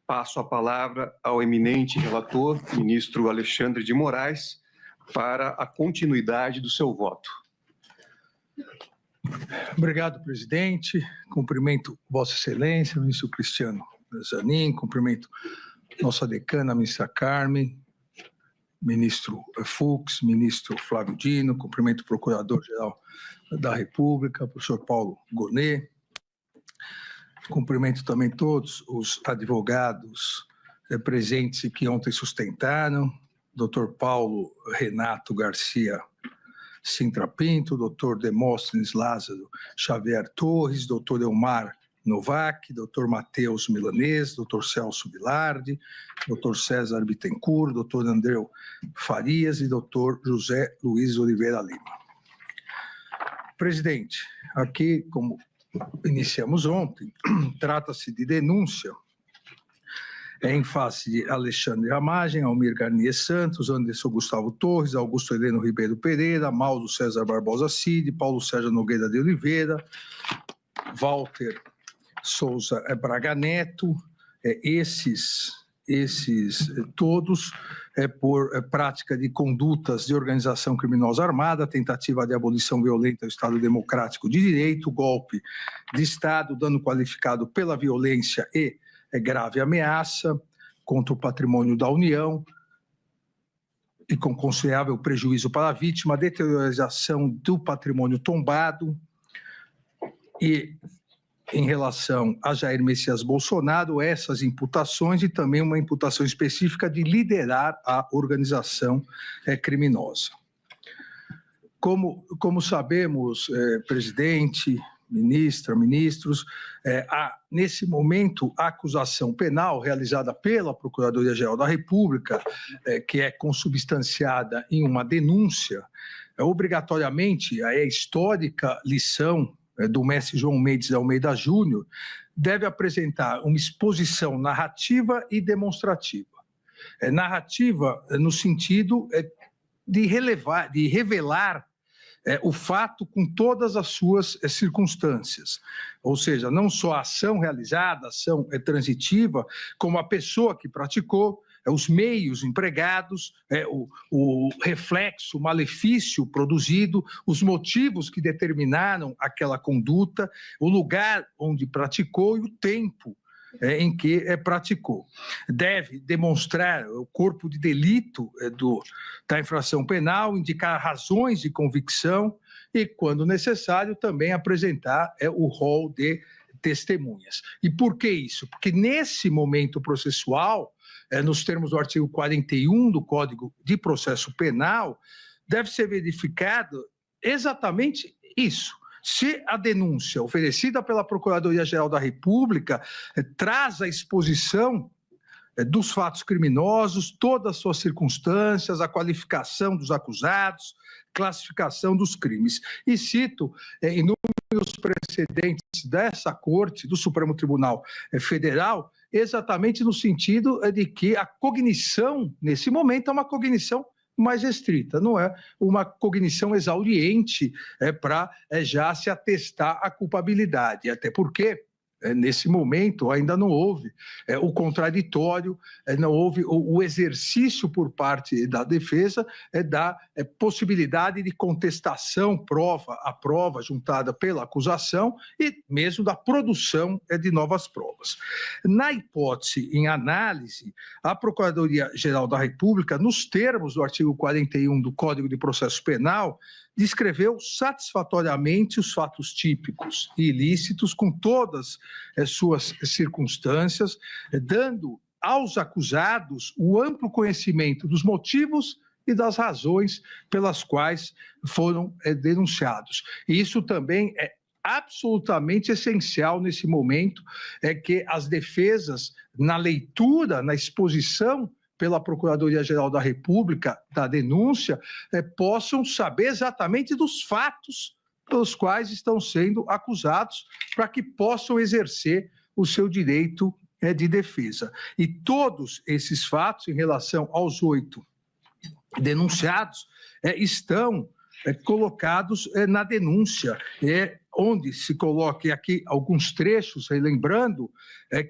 passo a palavra ao eminente relator, ministro Alexandre de Moraes, para a continuidade do seu voto. Obrigado, presidente. Cumprimento Vossa Excelência, ministro Cristiano Zanin, cumprimento nossa decana, a ministra Carmen, ministro Fux, ministro Flávio Dino, cumprimento o Procurador-Geral da República, professor Paulo Gonet, cumprimento também todos os advogados presentes que ontem sustentaram, doutor Paulo Renato Garcia Sintra Pinto, doutor Demóstenes Lázaro Xavier Torres, doutor Elmar Novak, doutor Matheus Milanês, doutor Celso Vilardi, doutor César Bittencourt, doutor Andreu Farias e doutor José Luiz Oliveira Lima. Presidente, aqui, como iniciamos ontem, trata-se de denúncia em face de Alexandre Ramagem, Almir Garnier Santos, Anderson Gustavo Torres, Augusto Heleno Ribeiro Pereira, Mauro César Barbosa Cid, Paulo Sérgio Nogueira de Oliveira, Walter Souza Braga Neto, esses todos por prática de condutas de organização criminosa armada, tentativa de abolição violenta do Estado Democrático de Direito, golpe de Estado, dano qualificado pela violência e grave ameaça contra o patrimônio da União e com considerável prejuízo para a vítima, deteriorização do patrimônio tombado e em relação a Jair Messias Bolsonaro, essas imputações e também uma imputação específica de liderar a organização criminosa. Como sabemos, presidente, ministra, ministros, nesse momento, a acusação penal realizada pela Procuradoria-Geral da República, que é consubstanciada em uma denúncia, obrigatoriamente, a histórica lição do mestre João Mendes de Almeida Júnior, deve apresentar uma exposição narrativa e demonstrativa. Narrativa no sentido de revelar o fato com todas as suas circunstâncias, ou seja, não só a ação realizada, a ação transitiva, como a pessoa que praticou, os meios empregados, o reflexo, o malefício produzido, os motivos que determinaram aquela conduta, o lugar onde praticou e o tempo em que praticou. Deve demonstrar o corpo de delito da infração penal, indicar razões de convicção e, quando necessário, também apresentar o rol de testemunhas. E por que isso? Porque nesse momento processual, nos termos do artigo 41 do Código de Processo Penal, deve ser verificado exatamente isso. Se a denúncia oferecida pela Procuradoria-Geral da República traz a exposição dos fatos criminosos, todas as suas circunstâncias, a qualificação dos acusados, classificação dos crimes. E cito inúmeros precedentes dessa Corte, do Supremo Tribunal Federal, exatamente no sentido de que a cognição, nesse momento, é uma cognição mais restrita, não é uma cognição exauriente para já se atestar a culpabilidade, até porque nesse momento ainda não houve o contraditório, não houve o exercício por parte da defesa da possibilidade de contestação à prova juntada pela acusação e mesmo da produção de novas provas. Na hipótese em análise, a Procuradoria-Geral da República, nos termos do artigo 41 do Código de Processo Penal, descreveu satisfatoriamente os fatos típicos e ilícitos com todas as suas circunstâncias, dando aos acusados o amplo conhecimento dos motivos e das razões pelas quais foram denunciados. E isso também é absolutamente essencial nesse momento, que as defesas, na leitura, na exposição pela Procuradoria-Geral da República, da denúncia, possam saber exatamente dos fatos pelos quais estão sendo acusados, para que possam exercer o seu direito de defesa. E todos esses fatos, em relação aos 8 denunciados, estão colocados na denúncia. onde se coloque aqui alguns trechos, relembrando,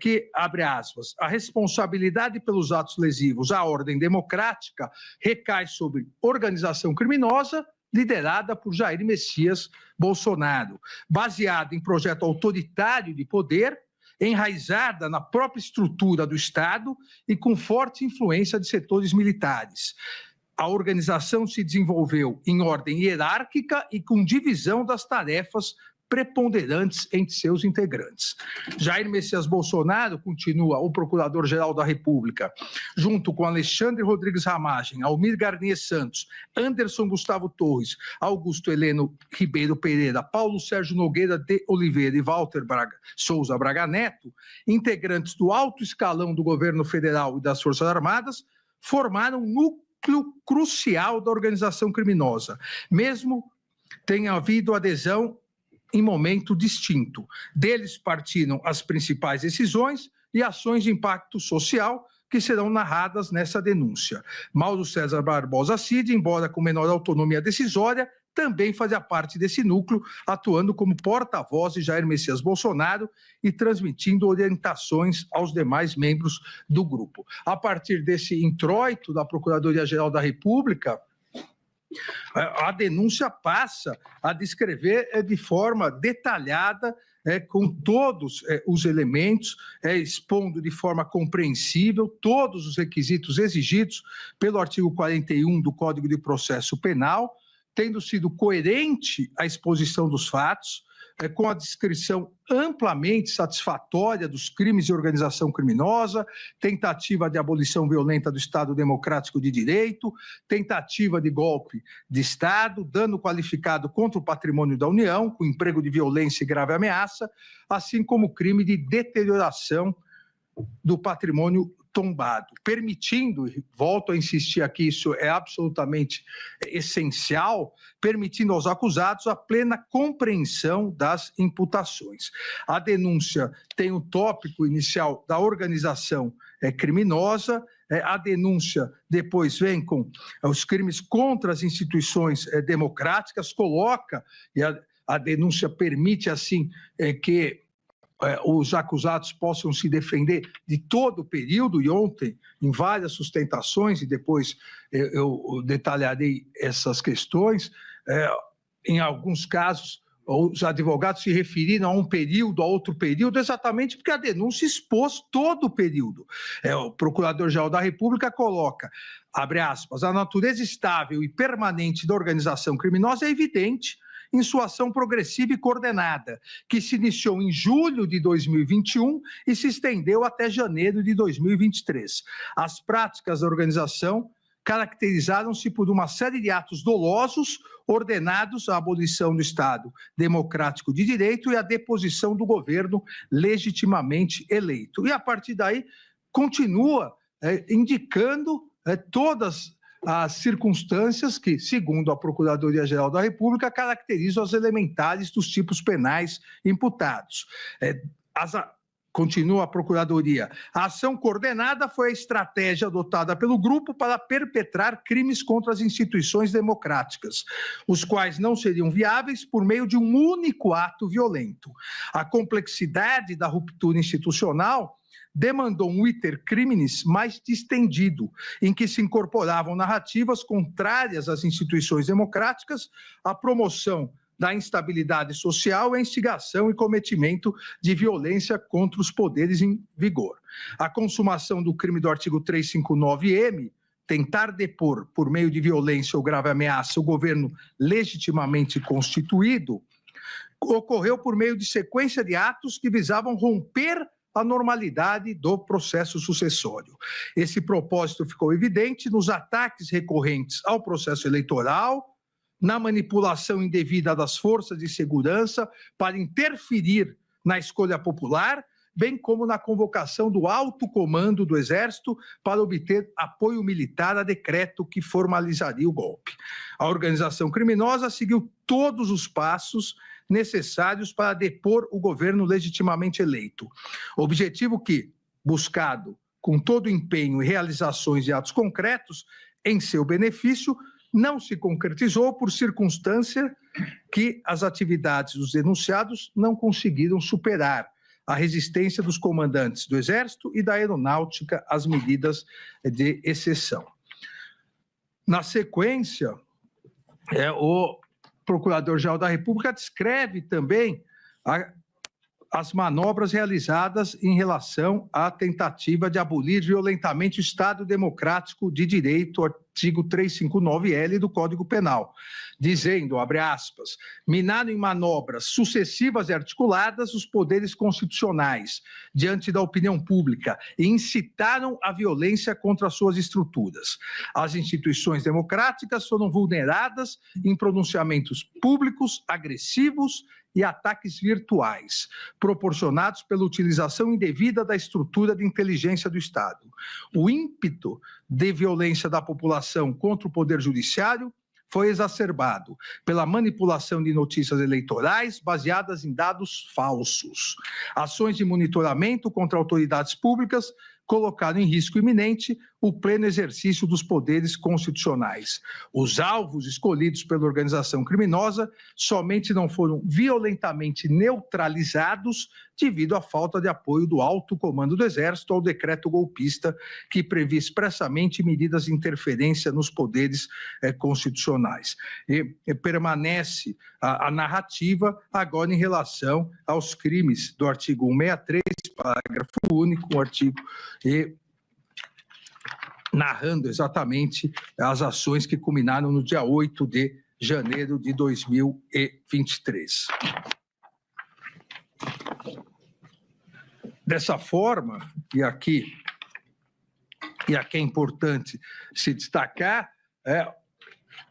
que, abre aspas, a responsabilidade pelos atos lesivos à ordem democrática recai sobre organização criminosa liderada por Jair Messias Bolsonaro, baseada em projeto autoritário de poder, enraizada na própria estrutura do Estado e com forte influência de setores militares. A organização se desenvolveu em ordem hierárquica e com divisão das tarefas preponderantes entre seus integrantes. Jair Messias Bolsonaro, continua o Procurador-Geral da República, junto com Alexandre Rodrigues Ramagem, Almir Garnier Santos, Anderson Gustavo Torres, Augusto Heleno Ribeiro Pereira, Paulo Sérgio Nogueira de Oliveira e Walter Souza Braga Neto, integrantes do alto escalão do governo federal e das Forças Armadas, formaram um núcleo crucial da organização criminosa, mesmo tenha havido adesão em momento distinto. Deles partiram as principais decisões e ações de impacto social que serão narradas nessa denúncia. Mauro César Barbosa Cid, embora com menor autonomia decisória, também fazia parte desse núcleo, atuando como porta-voz de Jair Messias Bolsonaro e transmitindo orientações aos demais membros do grupo. A partir desse introito da Procuradoria-Geral da República, a denúncia passa a descrever de forma detalhada, com todos os elementos, expondo de forma compreensível todos os requisitos exigidos pelo artigo 41 do Código de Processo Penal, tendo sido coerente a exposição dos fatos, com a descrição amplamente satisfatória dos crimes de organização criminosa, tentativa de abolição violenta do Estado Democrático de Direito, tentativa de golpe de Estado, dano qualificado contra o patrimônio da União, com emprego de violência e grave ameaça, assim como crime de deterioração do patrimônio tombado, permitindo, volto a insistir aqui, isso é absolutamente essencial, permitindo aos acusados a plena compreensão das imputações. A denúncia tem o tópico inicial da organização criminosa, a denúncia depois vem com os crimes contra as instituições democráticas, coloca, e a denúncia permite, assim, que os acusados possam se defender de todo o período, e ontem, em várias sustentações, e depois eu detalharei essas questões, em alguns casos, os advogados se referiram a um período, a outro período, exatamente porque a denúncia expôs todo o período. O Procurador-Geral da República coloca, abre aspas, a natureza estável e permanente da organização criminosa é evidente em sua ação progressiva e coordenada, que se iniciou em julho de 2021 e se estendeu até janeiro de 2023. As práticas da organização caracterizaram-se por uma série de atos dolosos ordenados à abolição do Estado Democrático de Direito e à deposição do governo legitimamente eleito. E, a partir daí, continua indicando todas as circunstâncias que, segundo a Procuradoria-Geral da República, caracterizam as elementares dos tipos penais imputados. Continua a Procuradoria. A ação coordenada foi a estratégia adotada pelo grupo para perpetrar crimes contra as instituições democráticas, os quais não seriam viáveis por meio de um único ato violento. A complexidade da ruptura institucional demandou um iter criminis mais distendido, em que se incorporavam narrativas contrárias às instituições democráticas, a promoção da instabilidade social, a instigação e cometimento de violência contra os poderes em vigor. A consumação do crime do artigo 359-M, tentar depor por meio de violência ou grave ameaça o governo legitimamente constituído, ocorreu por meio de sequência de atos que visavam romper a normalidade do processo sucessório. Esse propósito ficou evidente nos ataques recorrentes ao processo eleitoral, na manipulação indevida das forças de segurança para interferir na escolha popular, bem como na convocação do alto comando do Exército para obter apoio militar a decreto que formalizaria o golpe. A organização criminosa seguiu todos os passos necessários para depor o governo legitimamente eleito. Objetivo que, buscado com todo o empenho e realizações de atos concretos em seu benefício, não se concretizou por circunstância que as atividades dos denunciados não conseguiram superar a resistência dos comandantes do Exército e da Aeronáutica às medidas de exceção. Na sequência, o Procurador-Geral da República descreve também as manobras realizadas em relação à tentativa de abolir violentamente o Estado Democrático de Direito, artigo 359-L do Código Penal, dizendo, abre aspas, minando em manobras sucessivas e articuladas os poderes constitucionais diante da opinião pública e incitaram a violência contra suas estruturas. As instituições democráticas foram vulneradas em pronunciamentos públicos, agressivos e ataques virtuais, proporcionados pela utilização indevida da estrutura de inteligência do Estado. O ímpeto de violência da população contra o Poder Judiciário foi exacerbado pela manipulação de notícias eleitorais baseadas em dados falsos. Ações de monitoramento contra autoridades públicas colocaram em risco iminente o pleno exercício dos poderes constitucionais. Os alvos escolhidos pela organização criminosa somente não foram violentamente neutralizados devido à falta de apoio do alto comando do Exército ao decreto golpista que previa expressamente medidas de interferência nos poderes constitucionais. E permanece a narrativa agora em relação aos crimes do artigo 163, parágrafo único, o artigo narrando exatamente as ações que culminaram no dia 8 de janeiro de 2023. Dessa forma, e aqui é importante se destacar,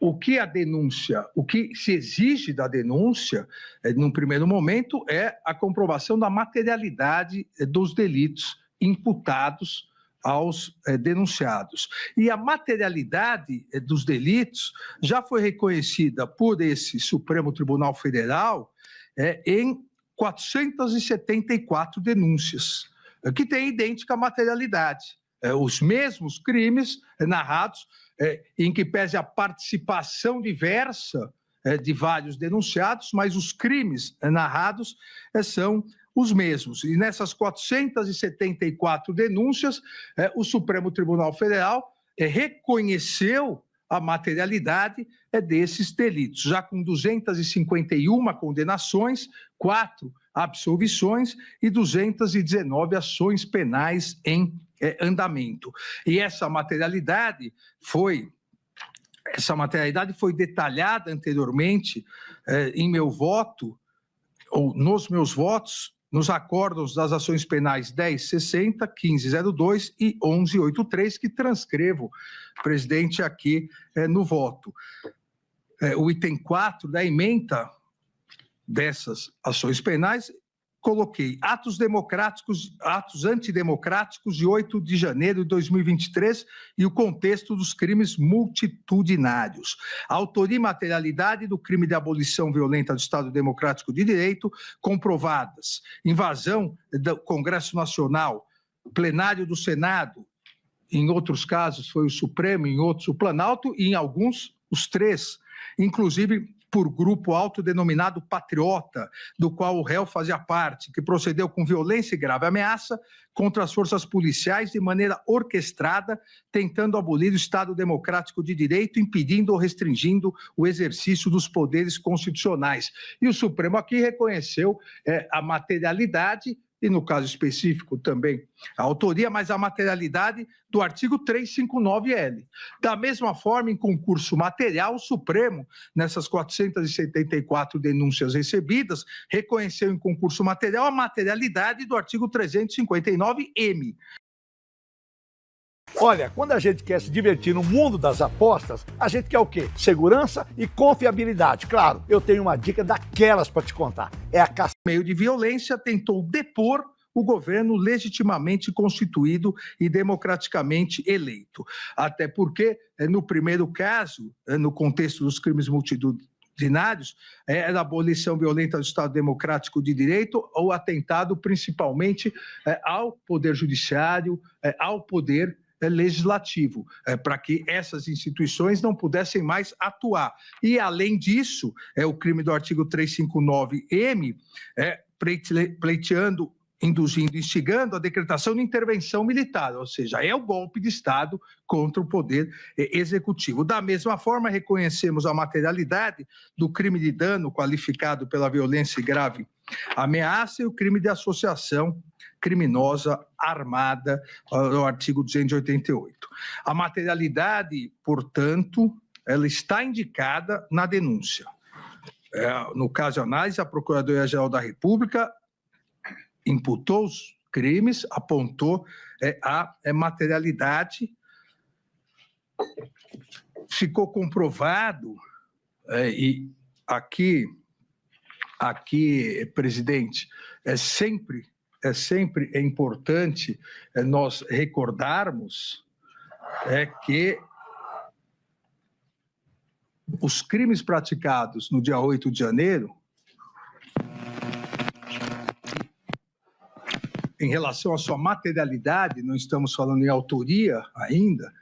o que a denúncia, o que se exige da denúncia, num primeiro momento, é a comprovação da materialidade dos delitos imputados aos denunciados. E a materialidade dos delitos já foi reconhecida por esse Supremo Tribunal Federal em 474 denúncias, que têm idêntica materialidade. Os mesmos crimes narrados, em que pese a participação diversa de vários denunciados, mas os crimes narrados são os mesmos. E nessas 474 denúncias, o Supremo Tribunal Federal reconheceu a materialidade desses delitos, já com 251 condenações, 4 absolvições e 219 ações penais em andamento. E essa materialidade foi detalhada anteriormente em meu voto, ou nos meus votos, nos acórdãos das ações penais 1060, 1502 e 1183, que transcrevo, presidente, aqui no voto. O item 4 da ementa dessas ações penais, coloquei atos antidemocráticos de 8 de janeiro de 2023 e o contexto dos crimes multitudinários. A autoria e materialidade do crime de abolição violenta do Estado Democrático de Direito comprovadas. Invasão do Congresso Nacional, plenário do Senado, em outros casos foi o Supremo, em outros o Planalto e em alguns os 3, inclusive por grupo autodenominado Patriota, do qual o réu fazia parte, que procedeu com violência e grave ameaça contra as forças policiais de maneira orquestrada, tentando abolir o Estado Democrático de Direito, impedindo ou restringindo o exercício dos poderes constitucionais. E o Supremo aqui reconheceu a materialidade, e no caso específico também a autoria, mas a materialidade do artigo 359-L. Da mesma forma, em concurso material, o Supremo, nessas 474 denúncias recebidas, reconheceu em concurso material a materialidade do artigo 359-M. Olha, quando a gente quer se divertir no mundo das apostas, a gente quer o quê? Segurança e confiabilidade. Claro, eu tenho uma dica daquelas para te contar. É a caça. Meio de violência, tentou depor o governo legitimamente constituído e democraticamente eleito. Até porque, no primeiro caso, no contexto dos crimes multitudinários, era a abolição violenta do Estado Democrático de Direito ou atentado principalmente ao Poder Judiciário, ao poder legislativo, para que essas instituições não pudessem mais atuar. E, além disso, o crime do artigo 359-M, pleiteando, induzindo, instigando a decretação de intervenção militar, ou seja, é o golpe de Estado contra o poder executivo. Da mesma forma, reconhecemos a materialidade do crime de dano qualificado pela violência e grave ameaça e o crime de associação criminosa armada, no artigo 288. A materialidade, portanto, ela está indicada na denúncia. No caso de análise, a Procuradoria-Geral da República imputou os crimes, apontou a materialidade, ficou comprovado, e aqui, presidente, é sempre importante nós recordarmos que os crimes praticados no dia 8 de janeiro, em relação à sua materialidade, não estamos falando em autoria ainda,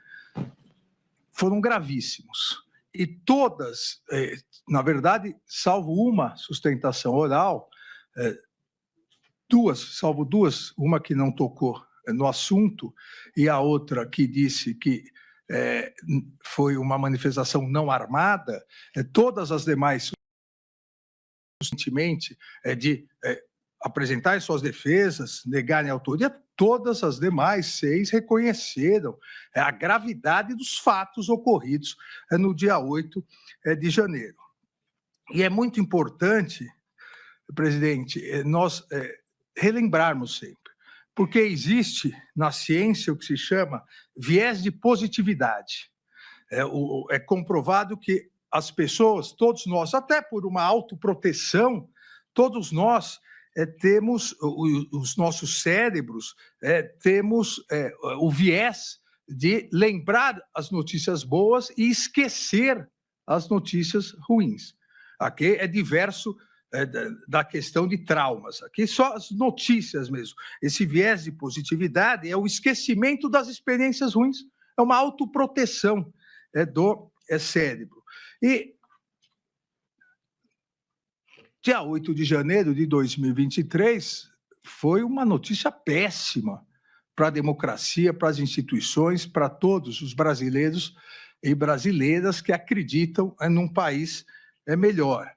foram gravíssimos. E todas, na verdade, salvo uma sustentação oral, salvo duas, uma que não tocou no assunto e a outra que disse que foi uma manifestação não armada, todas as demais, recentemente, de apresentarem suas defesas, negarem a autoria, todas as demais 6 reconheceram a gravidade dos fatos ocorridos no dia 8 de janeiro. E é muito importante, presidente, nós relembrarmos sempre, porque existe na ciência o que se chama viés de positividade. É comprovado que as pessoas, todos nós, até por uma autoproteção, todos nós temos, os nossos cérebros, temos o viés de lembrar as notícias boas e esquecer as notícias ruins. Aqui é diverso da questão de traumas. Aqui só as notícias mesmo. Esse viés de positividade é o esquecimento das experiências ruins, é uma autoproteção do cérebro. E dia 8 de janeiro de 2023 foi uma notícia péssima para a democracia, para as instituições, para todos os brasileiros e brasileiras que acreditam num país melhor.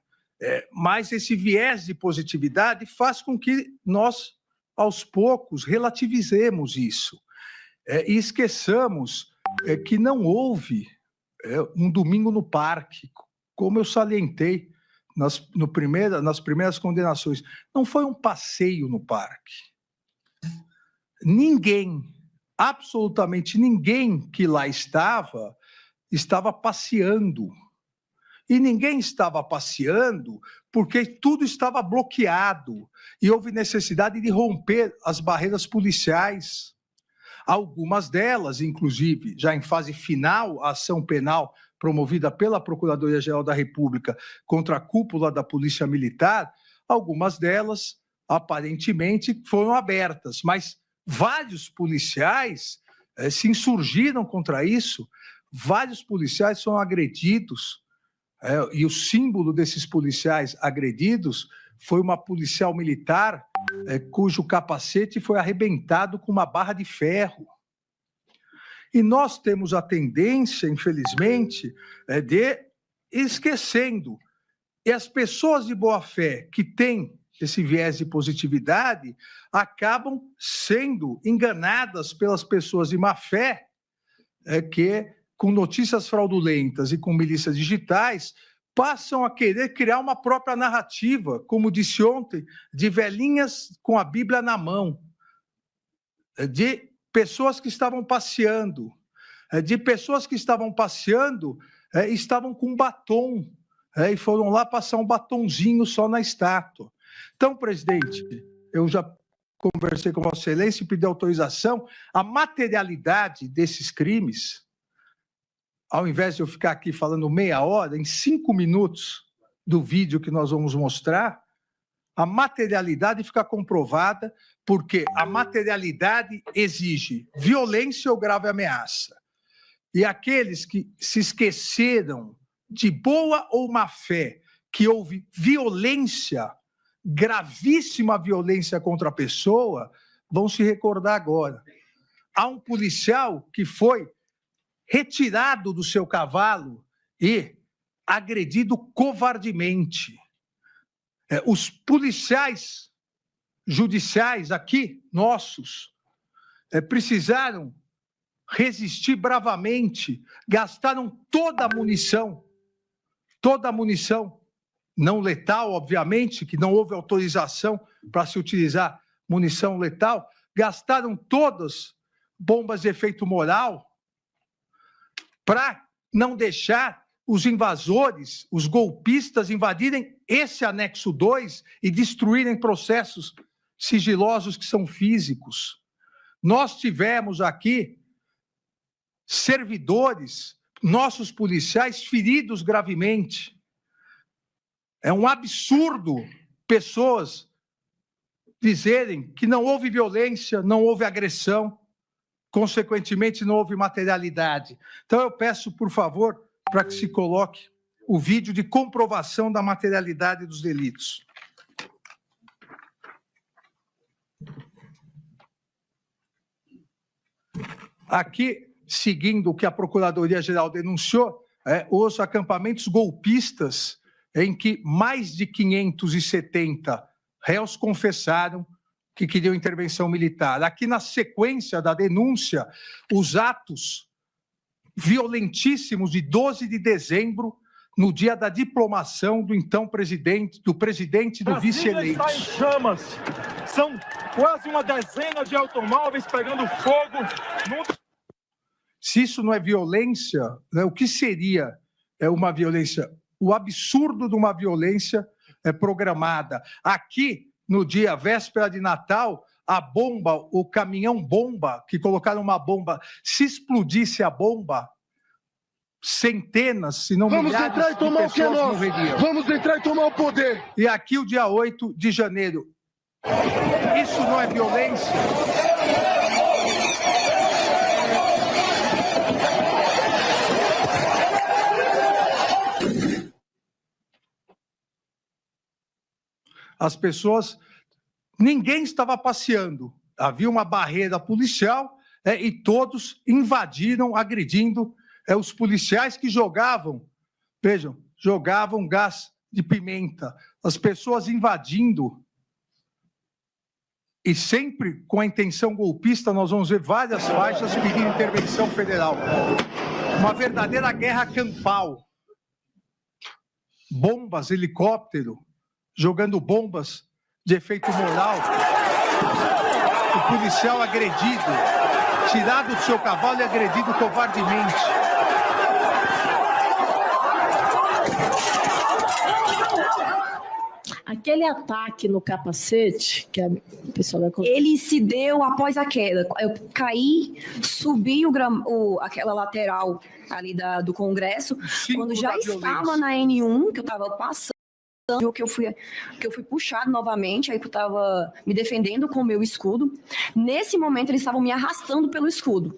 Mas esse viés de positividade faz com que nós, aos poucos, relativizemos isso e esqueçamos que não houve um domingo no parque, como eu salientei nas primeiras condenações. Não foi um passeio no parque. Ninguém, absolutamente ninguém que lá estava passeando. E ninguém estava passeando porque tudo estava bloqueado e houve necessidade de romper as barreiras policiais. Algumas delas, inclusive, já em fase final, a ação penal promovida pela Procuradoria-Geral da República contra a cúpula da Polícia Militar, algumas delas, aparentemente, foram abertas, mas vários policiais se insurgiram contra isso, vários policiais foram agredidos, e o símbolo desses policiais agredidos foi uma policial militar cujo capacete foi arrebentado com uma barra de ferro. E nós temos a tendência, infelizmente, de esquecendo. E as pessoas de boa-fé que têm esse viés de positividade acabam sendo enganadas pelas pessoas de má-fé que, com notícias fraudulentas e com milícias digitais, passam a querer criar uma própria narrativa, como disse ontem, de velhinhas com a Bíblia na mão, de pessoas que estavam passeando, estavam com batom, e foram lá passar um batonzinho só na estátua. Então, presidente, eu já conversei com Vossa Excelência e pedi autorização. A materialidade desses crimes, ao invés de eu ficar aqui falando meia hora, em 5 minutos do vídeo que nós vamos mostrar, a materialidade fica comprovada porque a materialidade exige violência ou grave ameaça. E aqueles que se esqueceram de boa ou má fé, que houve violência, gravíssima violência contra a pessoa, vão se recordar agora. Há um policial que foi retirado do seu cavalo e agredido covardemente. Os policiais judiciais aqui, nossos, precisaram resistir bravamente, gastaram toda a munição, não letal, obviamente, que não houve autorização para se utilizar munição letal, gastaram todas bombas de efeito moral para não deixar os invasores, os golpistas invadirem esse anexo 2 e destruírem processos sigilosos que são físicos. Nós tivemos aqui servidores, nossos policiais, feridos gravemente. É um absurdo pessoas dizerem que não houve violência, não houve agressão, consequentemente não houve materialidade. Então eu peço, por favor, para que se coloque o vídeo de comprovação da materialidade dos delitos. Aqui, seguindo o que a Procuradoria-Geral denunciou, os acampamentos golpistas, em que mais de 570 réus confessaram que queriam intervenção militar. Aqui, na sequência da denúncia, os atos violentíssimos de 12 de dezembro, no dia da diplomação do então presidente, do presidente e do vice-eleito. Brasília está em chamas. São quase uma dezena de automóveis pegando fogo. Se isso não é violência, né, o que seria uma violência? O absurdo de uma violência programada. Aqui, no dia véspera de Natal, a bomba, o caminhão-bomba, que colocaram uma bomba, se explodisse a bomba, centenas, se não milhares de pessoas morreriam. Vamos entrar e tomar o poder. E aqui, o dia 8 de janeiro. Isso não é violência? As pessoas, ninguém estava passeando. Havia uma barreira policial e todos invadiram, agredindo os policiais que jogavam, vejam, jogavam gás de pimenta. As pessoas invadindo. E sempre com a intenção golpista, nós vamos ver várias faixas pedindo intervenção federal. Uma verdadeira guerra campal. Bombas, helicóptero, jogando bombas de efeito moral. O policial agredido, tirado do seu cavalo e agredido covardemente. Aquele ataque no capacete, que a pessoa vai... ele se deu após a queda. Eu caí, subi aquela lateral ali do Congresso, quando já estava na N1, que eu estava passando, que eu fui puxado novamente, aí que eu estava me defendendo com o meu escudo. Nesse momento, eles estavam me arrastando pelo escudo.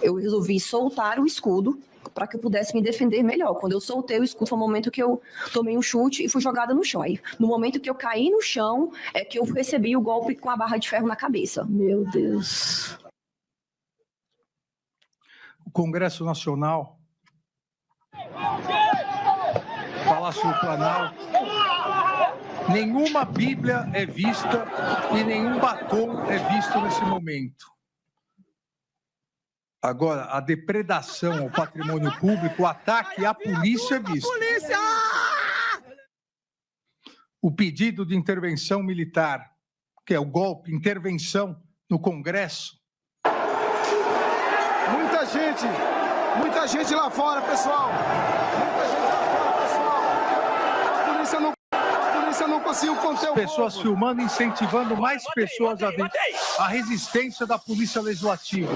Eu resolvi soltar o escudo para que eu pudesse me defender melhor. Quando eu soltei o escudo, foi o momento que eu tomei um chute e fui jogada no chão. Aí, no momento que eu caí no chão, é que eu recebi o golpe com a barra de ferro na cabeça. Meu Deus. O Congresso Nacional, Palácio do Planalto, nenhuma Bíblia é vista e nenhum batom é visto nesse momento. Agora, a depredação ao patrimônio público, o ataque à polícia é visto. O pedido de intervenção militar, que é o golpe, intervenção no Congresso. Muita gente lá fora, pessoal. Muita gente lá fora, pessoal. A polícia não conseguiu conter o pessoas fogo. Filmando, incentivando mais pessoas a ver a resistência da Polícia Legislativa.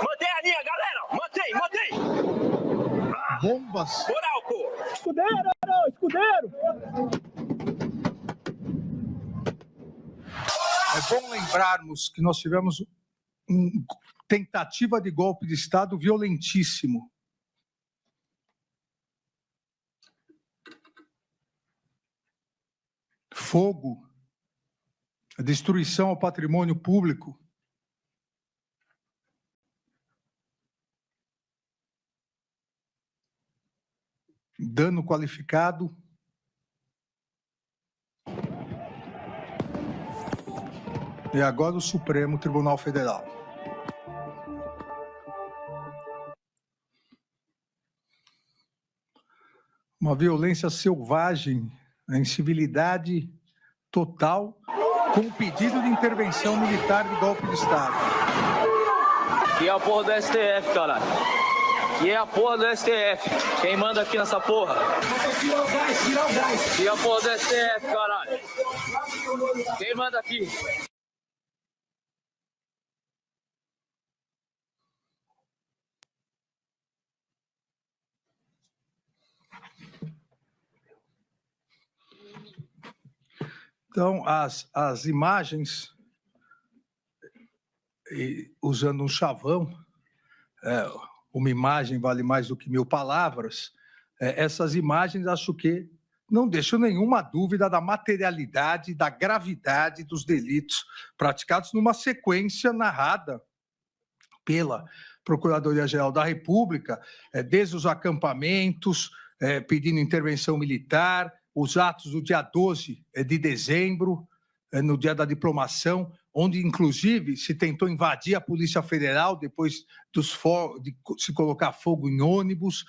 Mantém a linha, galera! Mantém! Bombas. Por álcool! Escudeiro! É bom lembrarmos que nós tivemos uma tentativa de golpe de Estado violentíssimo. Fogo, a destruição ao patrimônio público. Dano qualificado. E agora o Supremo Tribunal Federal. Uma violência selvagem, a incivilidade total, com pedido de intervenção militar de golpe de Estado. Que é a porra do STF, caralho. Que é a porra do STF. Quem manda aqui nessa porra? Tira o gás, tira o gás. Que é a porra do STF, caralho. Quem manda aqui? Então, as imagens, usando um chavão, uma imagem vale mais do que 1000 palavras, essas imagens acho que não deixam nenhuma dúvida da materialidade, da gravidade dos delitos praticados numa sequência narrada pela Procuradoria-Geral da República, desde os acampamentos, pedindo intervenção militar, os atos do dia 12 de dezembro, no dia da diplomação, onde, inclusive, se tentou invadir a Polícia Federal depois de se colocar fogo em ônibus.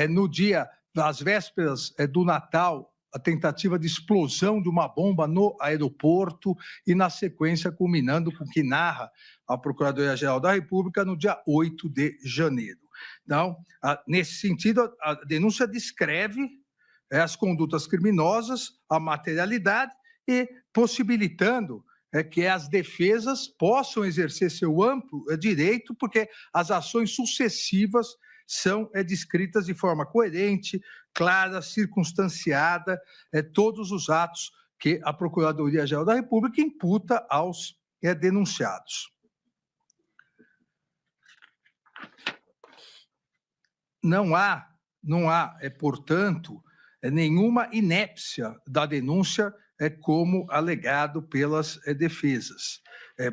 No dia das vésperas do Natal, a tentativa de explosão de uma bomba no aeroporto e, na sequência, culminando com o que narra a Procuradoria-Geral da República no dia 8 de janeiro. Então, nesse sentido, a denúncia descreve as condutas criminosas, a materialidade e possibilitando que as defesas possam exercer seu amplo direito, porque as ações sucessivas são descritas de forma coerente, clara, circunstanciada, todos os atos que a Procuradoria-Geral da República imputa aos denunciados. Não há, portanto, nenhuma inépcia da denúncia como alegado pelas defesas,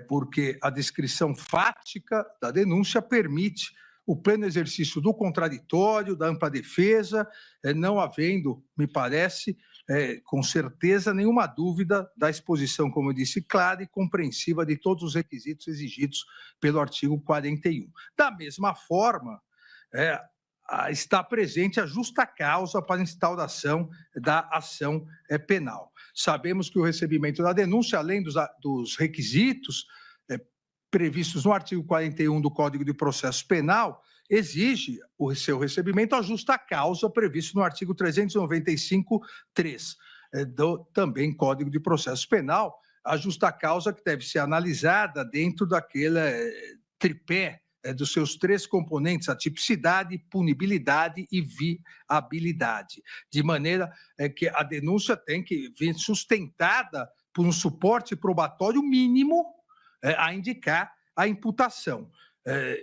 porque a descrição fática da denúncia permite o pleno exercício do contraditório, da ampla defesa, não havendo, me parece, com certeza, nenhuma dúvida da exposição, como eu disse, clara e compreensiva de todos os requisitos exigidos pelo artigo 41. Da mesma forma, está presente a justa causa para a instauração da ação penal. Sabemos que o recebimento da denúncia, além dos requisitos previstos no artigo 41 do Código de Processo Penal, exige o seu recebimento à justa causa previsto no artigo 395-3 do também Código de Processo Penal, a justa causa que deve ser analisada dentro daquele tripé dos seus 3 componentes, a tipicidade, punibilidade e viabilidade, de maneira que a denúncia tem que vir sustentada por um suporte probatório mínimo a indicar a imputação.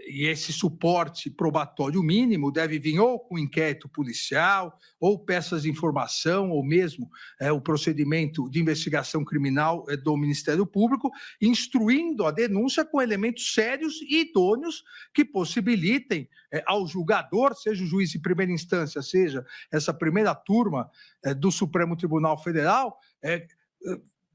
E esse suporte probatório mínimo deve vir ou com inquérito policial, ou peças de informação, ou mesmo o procedimento de investigação criminal do Ministério Público, instruindo a denúncia com elementos sérios e idôneos que possibilitem ao julgador, seja o juiz de primeira instância, seja essa primeira turma do Supremo Tribunal Federal,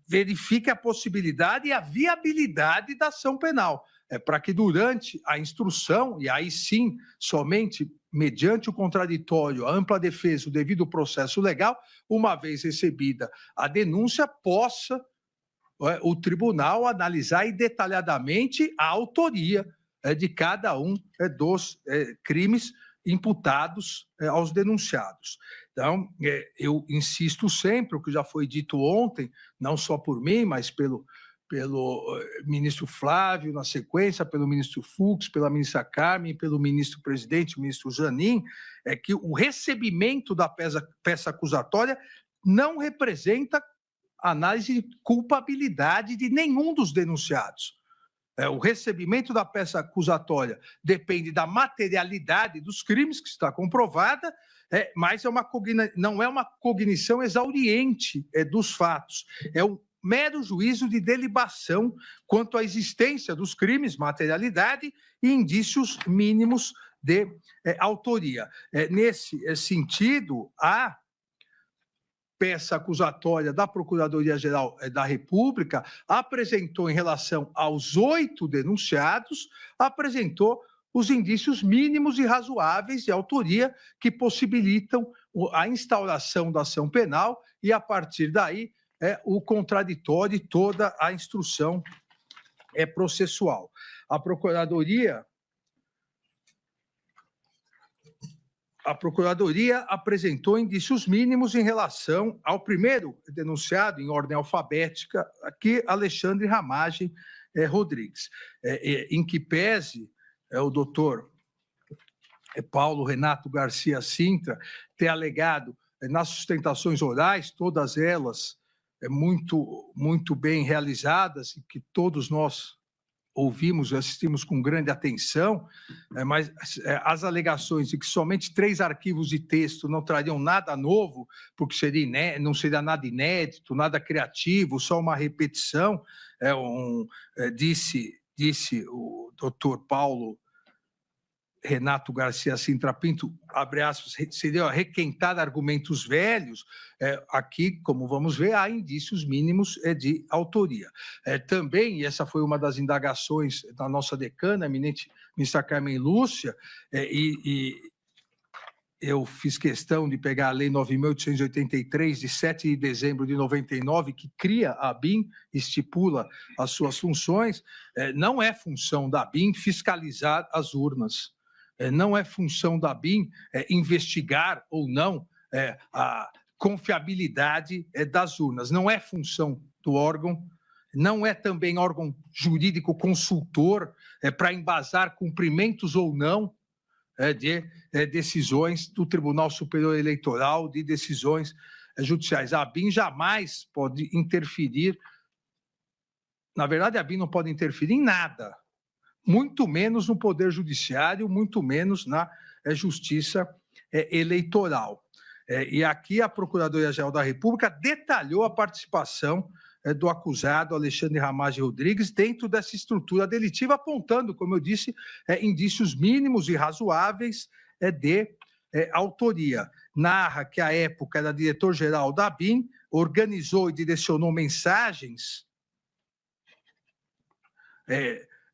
verifique a possibilidade e a viabilidade da ação penal. Para que durante a instrução, e aí sim, somente mediante o contraditório, a ampla defesa, o devido processo legal, uma vez recebida a denúncia, possa o tribunal analisar detalhadamente a autoria de cada um dos crimes imputados aos denunciados. Então, eu insisto sempre, o que já foi dito ontem, não só por mim, mas pelo ministro Flávio, na sequência, pelo ministro Fux, pela ministra Carmen, pelo ministro-presidente, o ministro Zanin, é que o recebimento da peça acusatória não representa análise de culpabilidade de nenhum dos denunciados. O recebimento da peça acusatória depende da materialidade dos crimes, que está comprovada, mas não é uma cognição exauriente dos fatos. É um mero juízo de delibação quanto à existência dos crimes, materialidade e indícios mínimos de autoria. Nesse sentido, a peça acusatória da Procuradoria-Geral da República apresentou, em relação aos 8 denunciados, apresentou os indícios mínimos e razoáveis de autoria que possibilitam a instauração da ação penal e, a partir daí, o contraditório e toda a instrução processual. A Procuradoria apresentou indícios mínimos em relação ao primeiro denunciado, em ordem alfabética, aqui, Alexandre Ramagem Rodrigues, em que pese o doutor Paulo Renato Garcia Sintra ter alegado nas sustentações orais, todas elas muito bem realizadas, e que todos nós ouvimos e assistimos com grande atenção, mas as alegações de que somente 3 arquivos de texto não trariam nada novo, porque não seria nada inédito, nada criativo, só uma repetição, disse o doutor Paulo Renato Garcia Sintra Pinto, abre aspas, seria requentar argumentos velhos. Aqui, como vamos ver, há indícios mínimos de autoria. Também, e essa foi uma das indagações da nossa decana, a eminente ministra Carmen Lúcia, e eu fiz questão de pegar a Lei 9.883, de 7 de dezembro de 99, que cria a ABIN, estipula as suas funções. Não é função da ABIN fiscalizar as urnas. Não é função da ABIN investigar ou não a confiabilidade das urnas. Não é função do órgão, não é também órgão jurídico consultor para embasar cumprimentos ou não de decisões do Tribunal Superior Eleitoral, de decisões judiciais. A ABIN jamais pode interferir. Na verdade, a ABIN não pode interferir em nada, muito menos no Poder Judiciário, muito menos na Justiça Eleitoral. E aqui a Procuradoria-Geral da República detalhou a participação do acusado Alexandre Ramagem Rodrigues dentro dessa estrutura delitiva, apontando, como eu disse, indícios mínimos e razoáveis de autoria. Narra que, à época, era diretor-geral da ABIN, organizou e direcionou mensagens,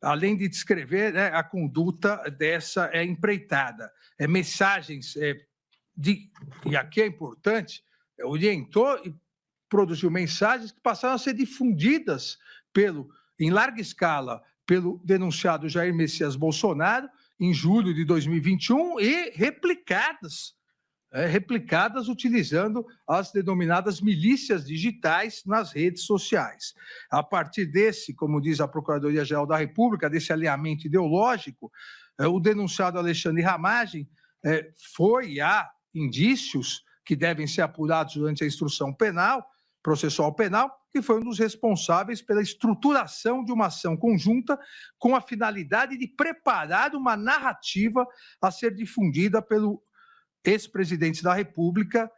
além de descrever a conduta dessa empreitada. Mensagens, e aqui é importante, orientou e produziu mensagens que passaram a ser difundidas em larga escala pelo denunciado Jair Messias Bolsonaro em julho de 2021 e replicadas utilizando as denominadas milícias digitais nas redes sociais. A partir desse, como diz a Procuradoria-Geral da República, desse alinhamento ideológico, o denunciado Alexandre Ramagem há indícios que devem ser apurados durante a instrução processual penal, que foi um dos responsáveis pela estruturação de uma ação conjunta com a finalidade de preparar uma narrativa a ser difundida pelo ex-presidente da República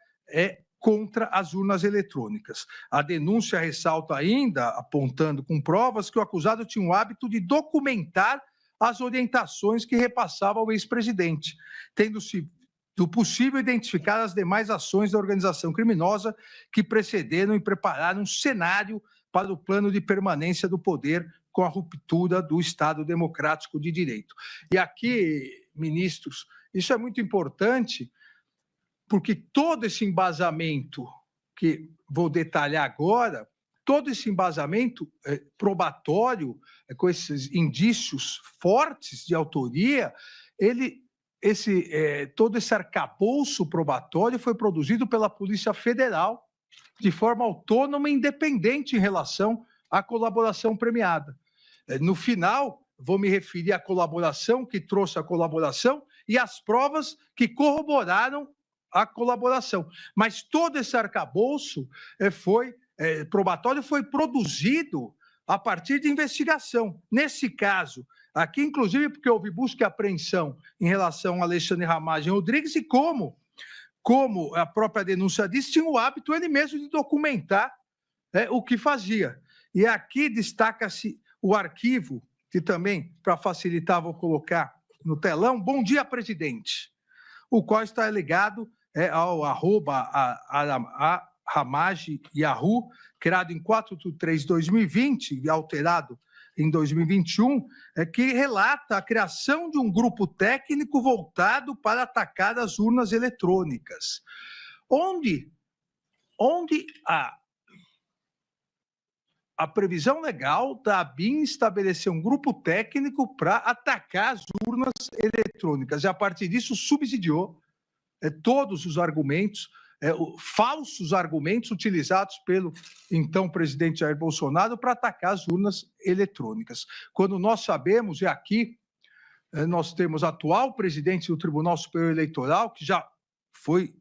contra as urnas eletrônicas. A denúncia ressalta ainda, apontando com provas, que o acusado tinha o hábito de documentar as orientações que repassava ao ex-presidente, tendo-se do possível identificar as demais ações da organização criminosa que precederam e prepararam um cenário para o plano de permanência do poder com a ruptura do Estado Democrático de Direito. E aqui, ministros, isso é muito importante, porque todo esse embasamento que vou detalhar agora, todo esse embasamento probatório, com esses indícios fortes de autoria, todo esse arcabouço probatório foi produzido pela Polícia Federal de forma autônoma e independente em relação à colaboração premiada. No final, vou me referir à colaboração, que trouxe a colaboração, e às provas que corroboraram a colaboração. Mas todo esse arcabouço foi probatório foi produzido a partir de investigação. Nesse caso, aqui, inclusive, porque houve busca e apreensão em relação a Alexandre Ramagem Rodrigues e como a própria denúncia diz, tinha o hábito ele mesmo de documentar o que fazia. E aqui destaca-se o arquivo, que também, para facilitar, vou colocar no telão. Bom dia, presidente, o qual está ligado ao @Ramagem Yahoo, criado em 4 de 3 de 2020 e alterado em 2021, que relata a criação de um grupo técnico voltado para atacar as urnas eletrônicas, onde a previsão legal da ABIN estabeleceu um grupo técnico para atacar as urnas eletrônicas, e a partir disso subsidiou todos os argumentos, falsos argumentos utilizados pelo então presidente Jair Bolsonaro para atacar as urnas eletrônicas. Quando nós sabemos, e aqui nós temos o atual presidente do Tribunal Superior Eleitoral, que já foi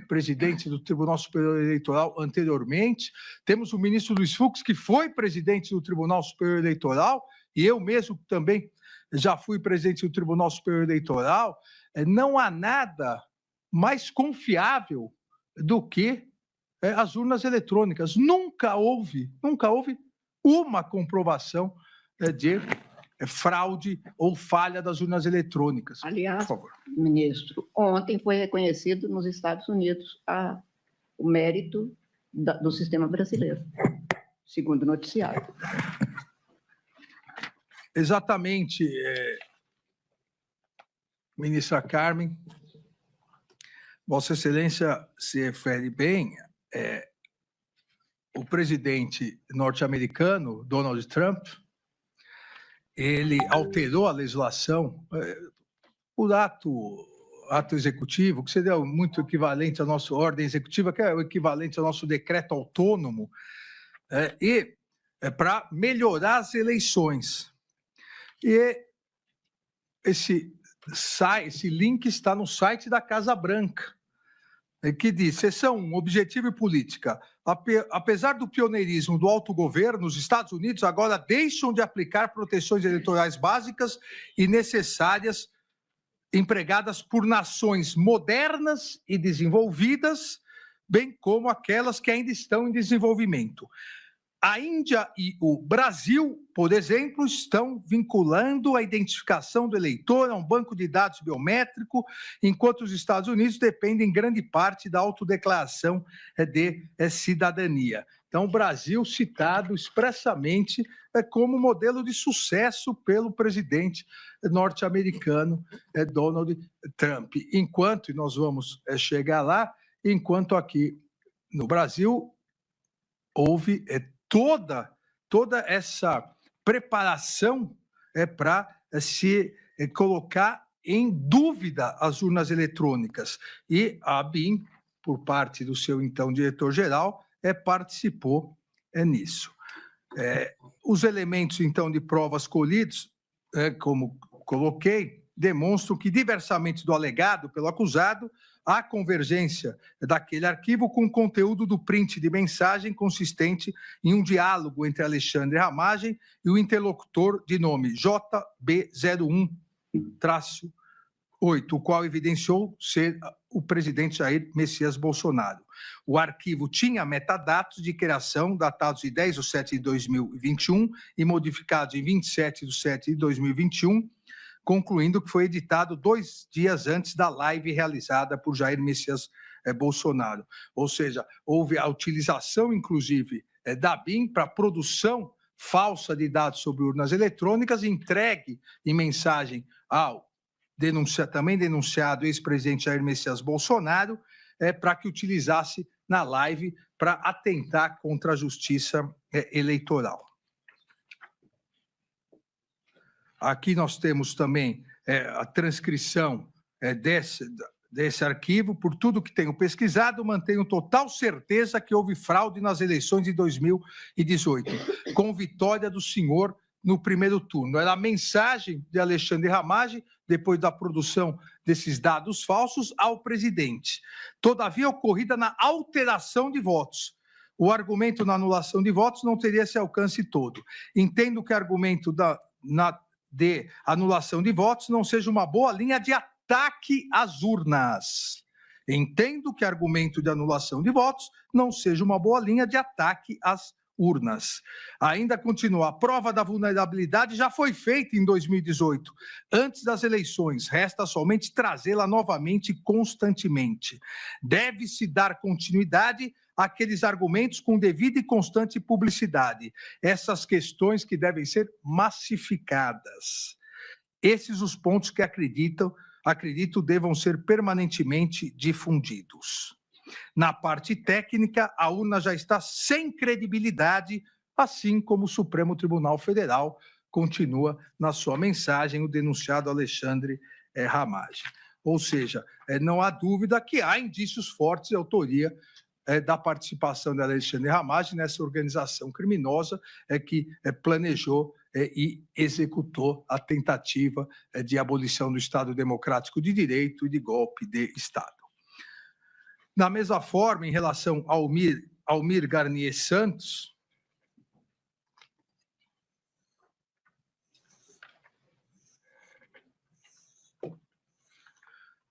presidente do Tribunal Superior Eleitoral anteriormente, temos o ministro Luiz Fux, que foi presidente do Tribunal Superior Eleitoral, e eu mesmo também já fui presidente do Tribunal Superior Eleitoral. Não há nada mais confiável do que as urnas eletrônicas. Nunca houve uma comprovação de fraude ou falha das urnas eletrônicas. Aliás, ministro, ontem foi reconhecido nos Estados Unidos o mérito do sistema brasileiro, segundo o noticiário. Exatamente, ministra Carmen. Vossa Excelência se refere bem, o presidente norte-americano, Donald Trump, ele alterou a legislação por ato executivo, que seria muito equivalente à nossa ordem executiva, que é o equivalente ao nosso decreto autônomo, para melhorar as eleições. E esse link está no site da Casa Branca, que diz: seção 1, objetivo e política. Apesar do pioneirismo do autogoverno, os Estados Unidos agora deixam de aplicar proteções eleitorais básicas e necessárias empregadas por nações modernas e desenvolvidas, bem como aquelas que ainda estão em desenvolvimento. A Índia e o Brasil, por exemplo, estão vinculando a identificação do eleitor a um banco de dados biométrico, enquanto os Estados Unidos dependem em grande parte da autodeclaração de cidadania. Então, o Brasil citado expressamente como modelo de sucesso pelo presidente norte-americano Donald Trump. Enquanto, e nós vamos chegar lá, enquanto aqui no Brasil houve toda essa preparação para se colocar em dúvida as urnas eletrônicas. E a ABIN, por parte do seu então diretor-geral, participou nisso. Os elementos, então, de provas colhidos, como coloquei, demonstram que, diversamente do alegado pelo acusado, há convergência daquele arquivo com o conteúdo do print de mensagem consistente em um diálogo entre Alexandre Ramagem e o interlocutor de nome JB01-8, o qual evidenciou ser o presidente Jair Messias Bolsonaro. O arquivo tinha metadados de criação datados de 10 de 7 de 2021 e modificados em 27 de 7 de 2021, concluindo que foi editado 2 dias antes da live realizada por Jair Messias Bolsonaro. Ou seja, houve a utilização, inclusive, da BIM para produção falsa de dados sobre urnas eletrônicas, entregue em mensagem ao também denunciado ex-presidente Jair Messias Bolsonaro, para que utilizasse na live para atentar contra a justiça eleitoral. Aqui nós temos também a transcrição desse arquivo. Por tudo que tenho pesquisado, mantenho total certeza que houve fraude nas eleições de 2018, com vitória do senhor no primeiro turno. Era a mensagem de Alexandre Ramagem, depois da produção desses dados falsos, ao presidente. Todavia, ocorrida na alteração de votos. o argumento na anulação de votos não teria esse alcance todo. Entendo que o argumento de anulação de votos não seja uma boa linha de ataque às urnas. Entendo que o argumento de anulação de votos não seja uma boa linha de ataque às urnas. Ainda continua, a prova da vulnerabilidade já foi feita em 2018, antes das eleições, resta somente trazê-la novamente constantemente. Deve-se dar continuidade àqueles argumentos com devida e constante publicidade, essas questões que devem ser massificadas. Esses os pontos que acredito devam ser permanentemente difundidos. Na parte técnica, a urna já está sem credibilidade, assim como o Supremo Tribunal Federal, continua na sua mensagem o denunciado Alexandre Ramagem. Ou seja, não há dúvida que há indícios fortes de autoria da participação de Alexandre Ramagem nessa organização criminosa que planejou e executou a tentativa de abolição do Estado Democrático de Direito e de golpe de Estado. Da mesma forma, em relação ao Almir Garnier Santos,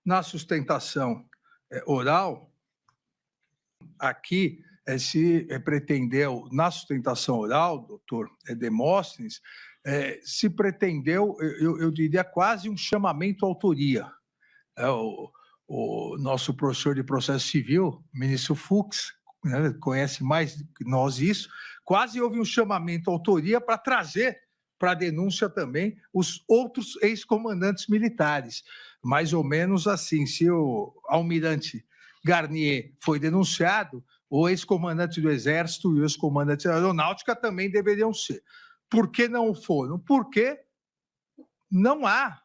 na sustentação oral, aqui se pretendeu, na sustentação oral, doutor Demóstenes, se pretendeu, eu diria, quase um chamamento à autoria. O nosso professor de processo civil, ministro Fux, né, conhece mais que nós isso, quase houve um chamamento à autoria para trazer para a denúncia também os outros ex-comandantes militares. Mais ou menos assim, se o almirante Garnier foi denunciado, o ex-comandante do Exército e o ex-comandante da Aeronáutica também deveriam ser. Por que não foram? Porque não há,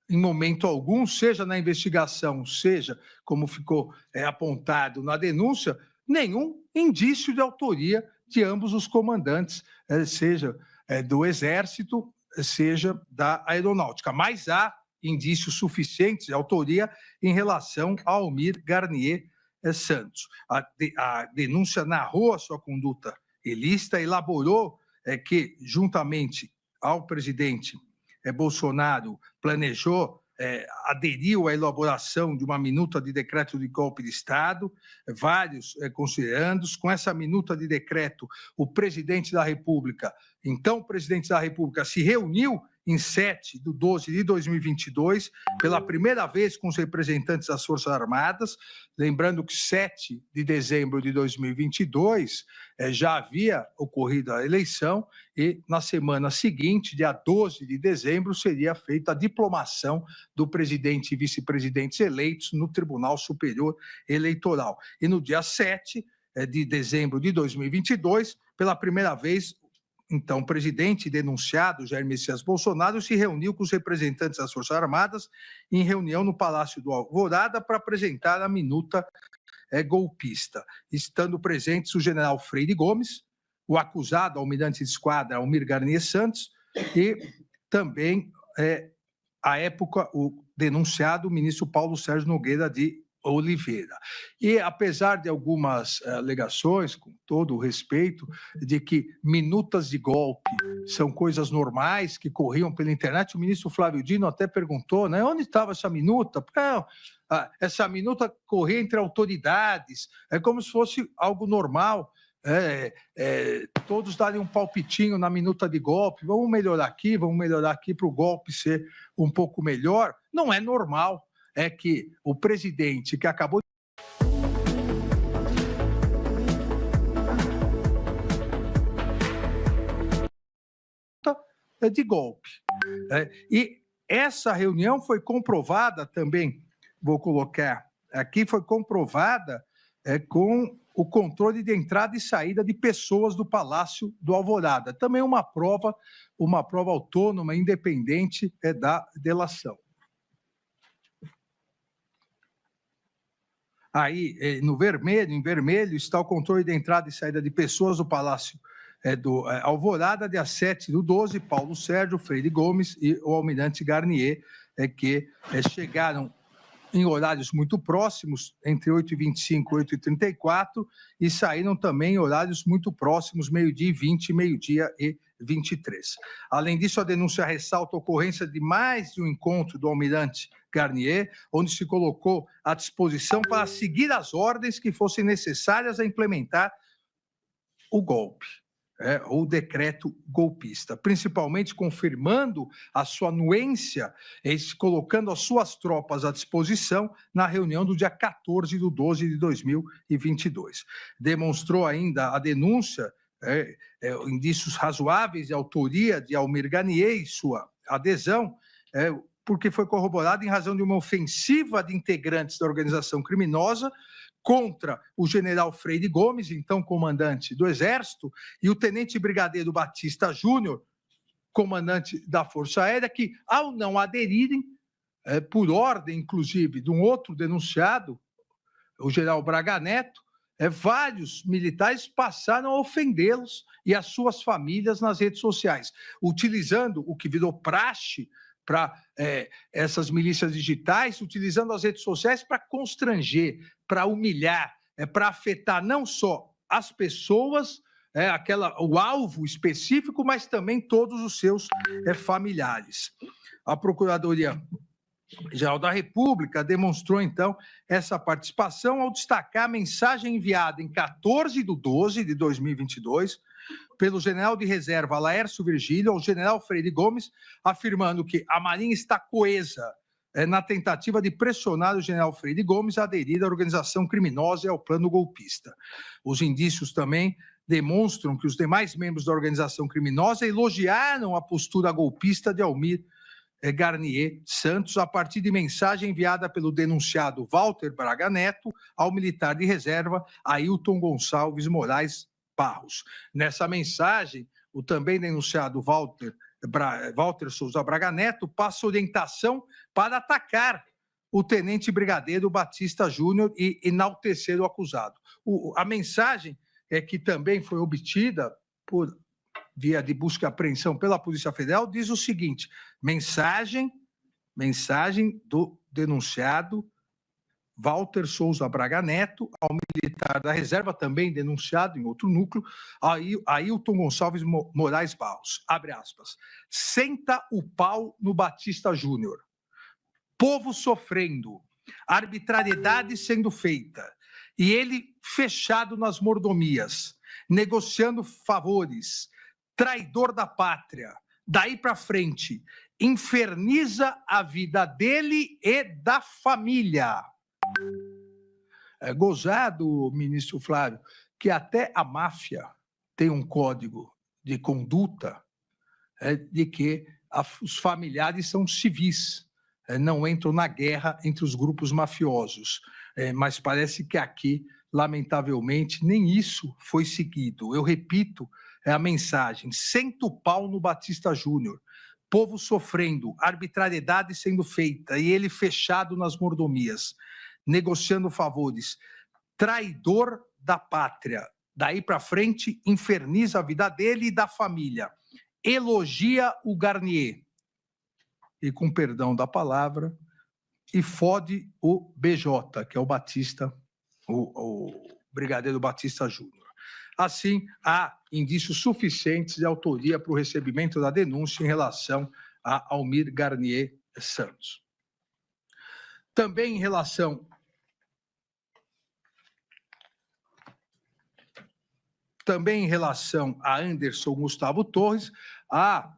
em momento algum, seja na investigação, seja, como ficou apontado na denúncia, nenhum indício de autoria de ambos os comandantes, seja do Exército, seja da Aeronáutica. Mas há indícios suficientes de autoria em relação a Almir Garnier Santos. A denúncia narrou a sua conduta ilícita, elaborou que, juntamente ao presidente Bolsonaro, planejou, aderiu à elaboração de uma minuta de decreto de golpe de Estado, vários considerandos. Com essa minuta de decreto, o presidente da República, então o presidente da República, se reuniu em 7/12/2022, pela primeira vez com os representantes das Forças Armadas, lembrando que 7 de dezembro de 2022 já havia ocorrido a eleição e na semana seguinte, dia 12 de dezembro, seria feita a diplomação do presidente e vice-presidentes eleitos no Tribunal Superior Eleitoral. E no dia 7 de dezembro de 2022, pela primeira vez, então, o presidente denunciado, Jair Messias Bolsonaro, se reuniu com os representantes das Forças Armadas em reunião no Palácio do Alvorada para apresentar a minuta golpista, estando presentes o general Freire Gomes, o acusado, almirante de esquadra Almir Garnier Santos, e também, à época, o denunciado, o ministro Paulo Sérgio Nogueira de Oliveira. E, apesar de algumas alegações, com todo o respeito, de que minutas de golpe são coisas normais que corriam pela internet, o ministro Flávio Dino até perguntou, né, onde estava essa minuta? Não, essa minuta corria entre autoridades, é como se fosse algo normal. Todos darem um palpitinho na minuta de golpe, vamos melhorar aqui para o golpe ser um pouco melhor. Não é normal. É que o presidente que acabou de golpe. E essa reunião foi comprovada também, vou colocar aqui, foi comprovada com o controle de entrada e saída de pessoas do Palácio do Alvorada. Também uma prova autônoma, independente da delação. Aí, em vermelho, está o controle de entrada e saída de pessoas do Palácio do Alvorada, dia 7/12, Paulo Sérgio, Freire Gomes e o almirante Garnier, que chegaram em horários muito próximos, entre 8h25 e 8h34, e saíram também em horários muito próximos, 12h20 e 12h23. Além disso, a denúncia ressalta a ocorrência de mais de um encontro do almirante Garnier, onde se colocou à disposição para seguir as ordens que fossem necessárias a implementar o golpe. O decreto golpista, principalmente confirmando a sua anuência e colocando as suas tropas à disposição na reunião do dia 14/12/2022. Demonstrou ainda a denúncia, indícios razoáveis de autoria de Almir Garnier e sua adesão, porque foi corroborado em razão de uma ofensiva de integrantes da organização criminosa contra o general Freire Gomes, então comandante do Exército, e o tenente brigadeiro Batista Júnior, comandante da Força Aérea, que, ao não aderirem, por ordem, inclusive, de um outro denunciado, o general Braga Neto, vários militares passaram a ofendê-los e as suas famílias nas redes sociais, utilizando o que virou praxe para essas milícias digitais, utilizando as redes sociais para constranger, para humilhar, para afetar não só as pessoas, o alvo específico, mas também todos os seus familiares. A Procuradoria-Geral da República demonstrou, então, essa participação ao destacar a mensagem enviada em 14/12/2022 pelo general de reserva Laércio Virgílio ao general Freire Gomes, afirmando que a Marinha está coesa na tentativa de pressionar o general Freire Gomes a aderir à organização criminosa e ao plano golpista. Os indícios também demonstram que os demais membros da organização criminosa elogiaram a postura golpista de Almir Garnier Santos a partir de mensagem enviada pelo denunciado Walter Braga Neto ao militar de reserva Ailton Gonçalves Moraes Barros. Nessa mensagem, o também denunciado Walter Souza Braga Neto passa orientação para atacar o tenente brigadeiro Batista Júnior e enaltecer o acusado. A mensagem que também foi obtida por via de busca e apreensão pela Polícia Federal diz o seguinte: mensagem do denunciado Walter Souza Braga Neto ao militar da reserva, também denunciado em outro núcleo, Ailton Gonçalves Moraes Barros. Abre aspas. Senta o pau no Batista Júnior. Povo sofrendo, arbitrariedade sendo feita, e ele fechado nas mordomias, negociando favores, traidor da pátria. Daí para frente, inferniza a vida dele e da família. É gozado, ministro Flávio, que até a máfia tem um código de conduta de que os familiares são civis, não entram na guerra entre os grupos mafiosos. Mas parece que aqui, lamentavelmente, nem isso foi seguido. Eu repito a mensagem: senta o pau no Batista Júnior. Povo sofrendo, arbitrariedade sendo feita, e ele fechado nas mordomias, negociando favores, traidor da pátria. Daí para frente, inferniza a vida dele e da família. Elogia o Garnier, e com perdão da palavra, e fode o BJ, que é o Batista, o brigadeiro Batista Júnior. Assim, há indícios suficientes de autoria para o recebimento da denúncia em relação a Almir Garnier Santos. Também em relação a Anderson Gustavo Torres, há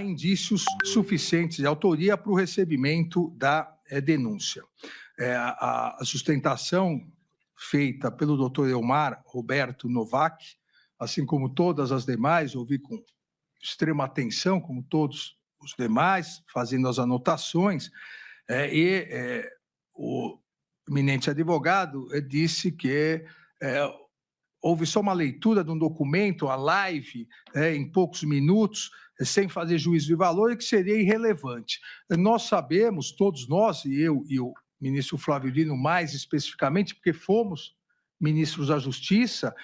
indícios suficientes de autoria para o recebimento da denúncia. A sustentação feita pelo doutor Elmar Roberto Novak, assim como todas as demais, ouvi com extrema atenção, como todos os demais, fazendo as anotações, o eminente advogado disse que houve só uma leitura de um documento, a live, em poucos minutos, sem fazer juízo de valor, e que seria irrelevante. Nós sabemos, todos nós, e eu e o ministro Flávio Dino mais especificamente, porque fomos ministros da Justiça,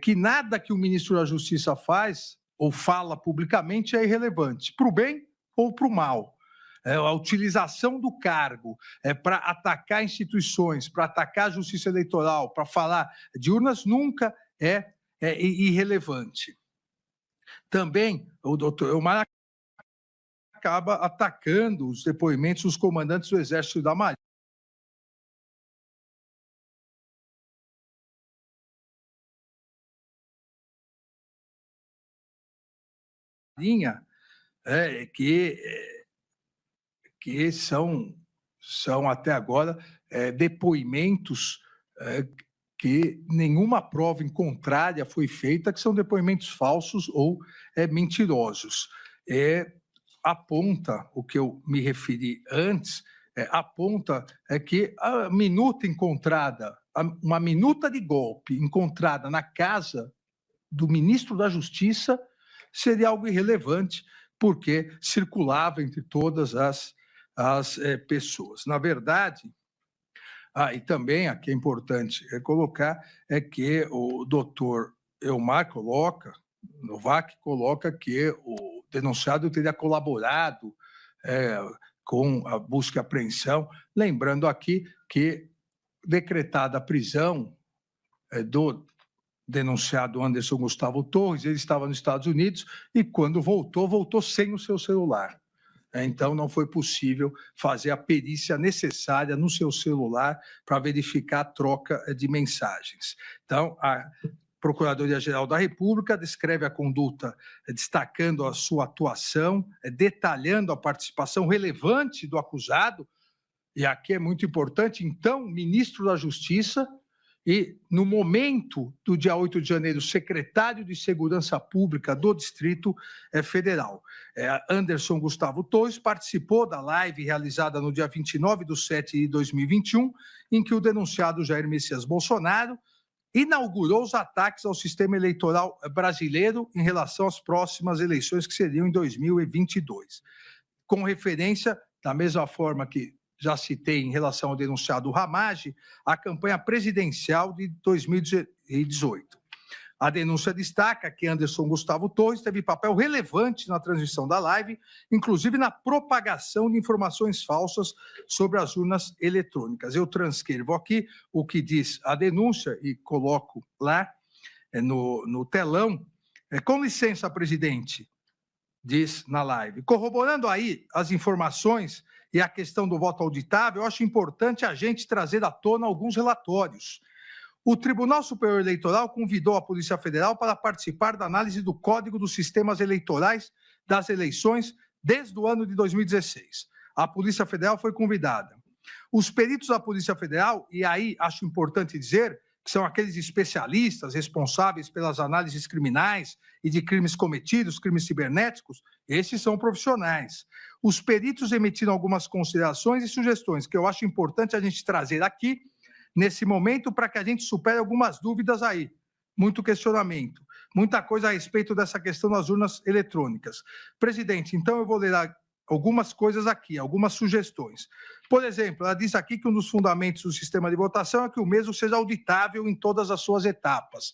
que nada que o ministro da Justiça faz ou fala publicamente é irrelevante, para o bem ou para o mal. a utilização do cargo para atacar instituições, para atacar a justiça eleitoral, para falar de urnas, nunca é irrelevante. Também o doutor Elmar acaba atacando os depoimentos dos comandantes do Exército e da Marinha. Que são até agora depoimentos que nenhuma prova em contrária foi feita, que são depoimentos falsos ou mentirosos. Aponta o que eu me referi antes, aponta que a minuta encontrada, uma minuta de golpe encontrada na casa do ministro da Justiça seria algo irrelevante, porque circulava entre todas as pessoas. Na verdade, e também aqui é importante colocar, que o doutor Elmar Novak coloca que o denunciado teria colaborado com a busca e apreensão, lembrando aqui que decretada a prisão do denunciado Anderson Gustavo Torres, ele estava nos Estados Unidos e quando voltou sem o seu celular. Então, não foi possível fazer a perícia necessária no seu celular para verificar a troca de mensagens. Então, a Procuradoria-Geral da República descreve a conduta destacando a sua atuação, detalhando a participação relevante do acusado, e aqui é muito importante, então, ministro da Justiça, e, no momento do dia 8 de janeiro, secretário de Segurança Pública do Distrito Federal. Anderson Gustavo Torres participou da live realizada no dia 29/7/2021, em que o denunciado Jair Messias Bolsonaro inaugurou os ataques ao sistema eleitoral brasileiro em relação às próximas eleições que seriam em 2022. Com referência, da mesma forma que já citei em relação ao denunciado Ramage, a campanha presidencial de 2018. A denúncia destaca que Anderson Gustavo Torres teve papel relevante na transmissão da live, inclusive na propagação de informações falsas sobre as urnas eletrônicas. Eu transcrevo aqui o que diz a denúncia e coloco lá no telão. Com licença, presidente, diz na live. Corroborando aí as informações e a questão do voto auditável, eu acho importante a gente trazer à tona alguns relatórios. O Tribunal Superior Eleitoral convidou a Polícia Federal para participar da análise do Código dos Sistemas Eleitorais das eleições desde o ano de 2016. A Polícia Federal foi convidada. Os peritos da Polícia Federal, e aí acho importante dizer que são aqueles especialistas responsáveis pelas análises criminais e de crimes cometidos, crimes cibernéticos, esses são profissionais. Os peritos emitiram algumas considerações e sugestões que eu acho importante a gente trazer aqui, nesse momento, para que a gente supere algumas dúvidas aí. Muito questionamento, muita coisa a respeito dessa questão das urnas eletrônicas. Presidente, então eu vou ler algumas coisas aqui, algumas sugestões. Por exemplo, ela diz aqui que um dos fundamentos do sistema de votação é que o mesmo seja auditável em todas as suas etapas.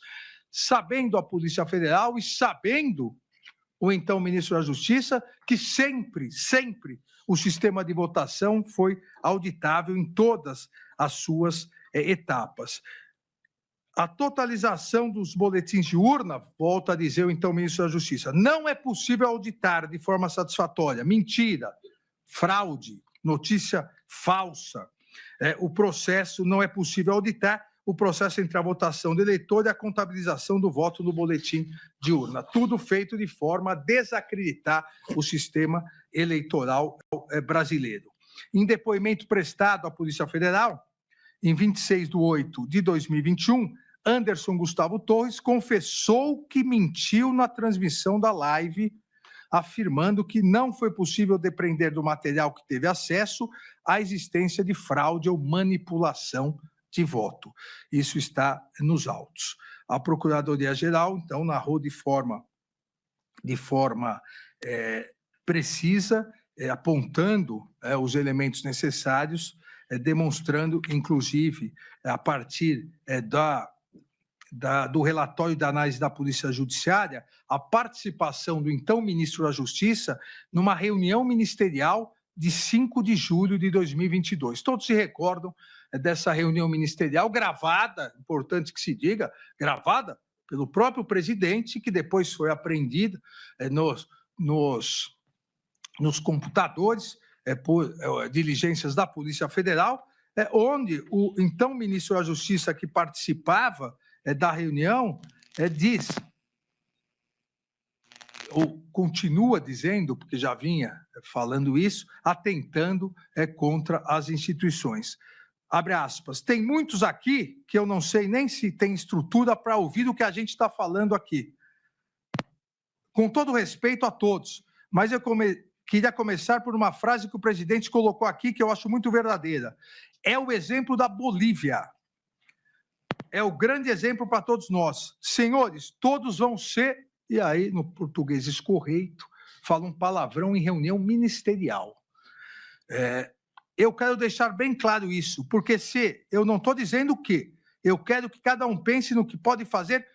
Sabendo a Polícia Federal e sabendo o então ministro da Justiça que sempre o sistema de votação foi auditável em todas as suas etapas. A totalização dos boletins de urna, volta a dizer o então ministro da Justiça, não é possível auditar de forma satisfatória. Mentira, fraude, notícia falsa. O processo não é possível auditar, o processo entre a votação do eleitor e a contabilização do voto no boletim de urna. Tudo feito de forma a desacreditar o sistema eleitoral brasileiro. Em depoimento prestado à Polícia Federal, em 26/8/2021, Anderson Gustavo Torres confessou que mentiu na transmissão da live, afirmando que não foi possível depreender do material que teve acesso a existência de fraude ou manipulação de voto. Isso está nos autos. A Procuradoria-Geral, então, narrou de forma precisa, apontando os elementos necessários, demonstrando, inclusive, a partir do relatório da análise da Polícia Judiciária, a participação do então ministro da Justiça numa reunião ministerial de 5 de julho de 2022. Todos se recordam dessa reunião ministerial gravada, importante que se diga, gravada pelo próprio presidente, que depois foi apreendida nos computadores por diligências da Polícia Federal, onde o então ministro da Justiça que participava da reunião diz, ou continua dizendo, porque já vinha falando isso, atentando contra as instituições. Abre aspas, tem muitos aqui que eu não sei nem se tem estrutura para ouvir o que a gente está falando aqui. Com todo respeito a todos, mas eu queria começar por uma frase que o presidente colocou aqui, que eu acho muito verdadeira. É o exemplo da Bolívia. É o grande exemplo para todos nós. Senhores, todos vão ser, e aí no português escorreito, fala um palavrão em reunião ministerial. Eu quero deixar bem claro isso, porque se eu não estou dizendo o quê, eu quero que cada um pense no que pode fazer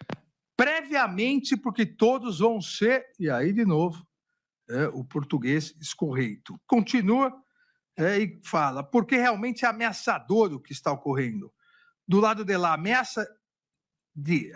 previamente, porque todos vão ser, e aí de novo, o português escorreito. Continua e fala, porque realmente é ameaçador o que está ocorrendo. Do lado de lá, ameaça e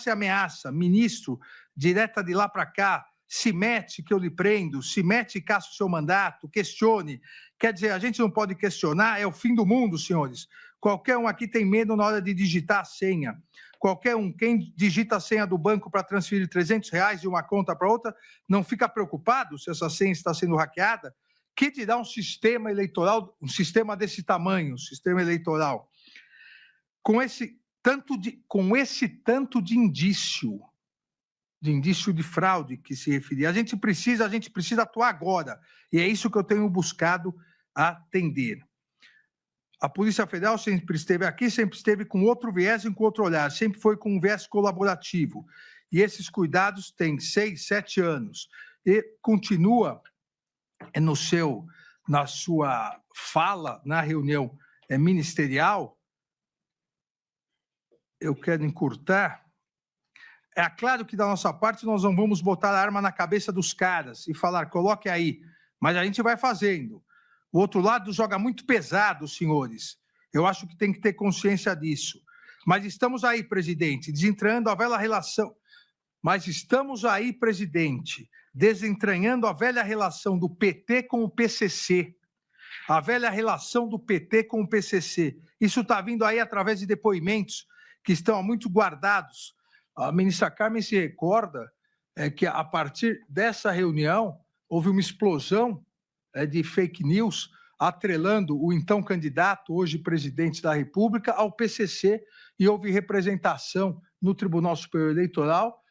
ameaça, ministro, direta de lá para cá, se mete que eu lhe prendo, se mete e caça o seu mandato, questione. Quer dizer, a gente não pode questionar, é o fim do mundo, senhores. Qualquer um aqui tem medo na hora de digitar a senha. Qualquer um, quem digita a senha do banco para transferir R$300 de uma conta para outra, não fica preocupado se essa senha está sendo hackeada? Que dirá um sistema eleitoral, um sistema desse tamanho, um sistema eleitoral, com esse tanto de indício de fraude que se referia. A gente precisa atuar agora, e é isso que eu tenho buscado atender. A Polícia Federal sempre esteve aqui, sempre esteve com outro viés e com outro olhar, sempre foi com um viés colaborativo. E esses cuidados têm 6, 7 anos. E continua na sua fala, na reunião ministerial, eu quero encurtar. É claro que da nossa parte nós não vamos botar a arma na cabeça dos caras e falar, coloque aí, mas a gente vai fazendo. O outro lado joga muito pesado, senhores. Eu acho que tem que ter consciência disso. Mas estamos aí, presidente, desentranhando a velha relação. Desentranhando a velha relação do PT com o PCC. A velha relação do PT com o PCC. Isso está vindo aí através de depoimentos que estão há muito guardados. A ministra Carmen se recorda que, a partir dessa reunião, houve uma explosão de fake news atrelando o então candidato, hoje presidente da República, ao PCC, e houve representação no Tribunal Superior Eleitoral.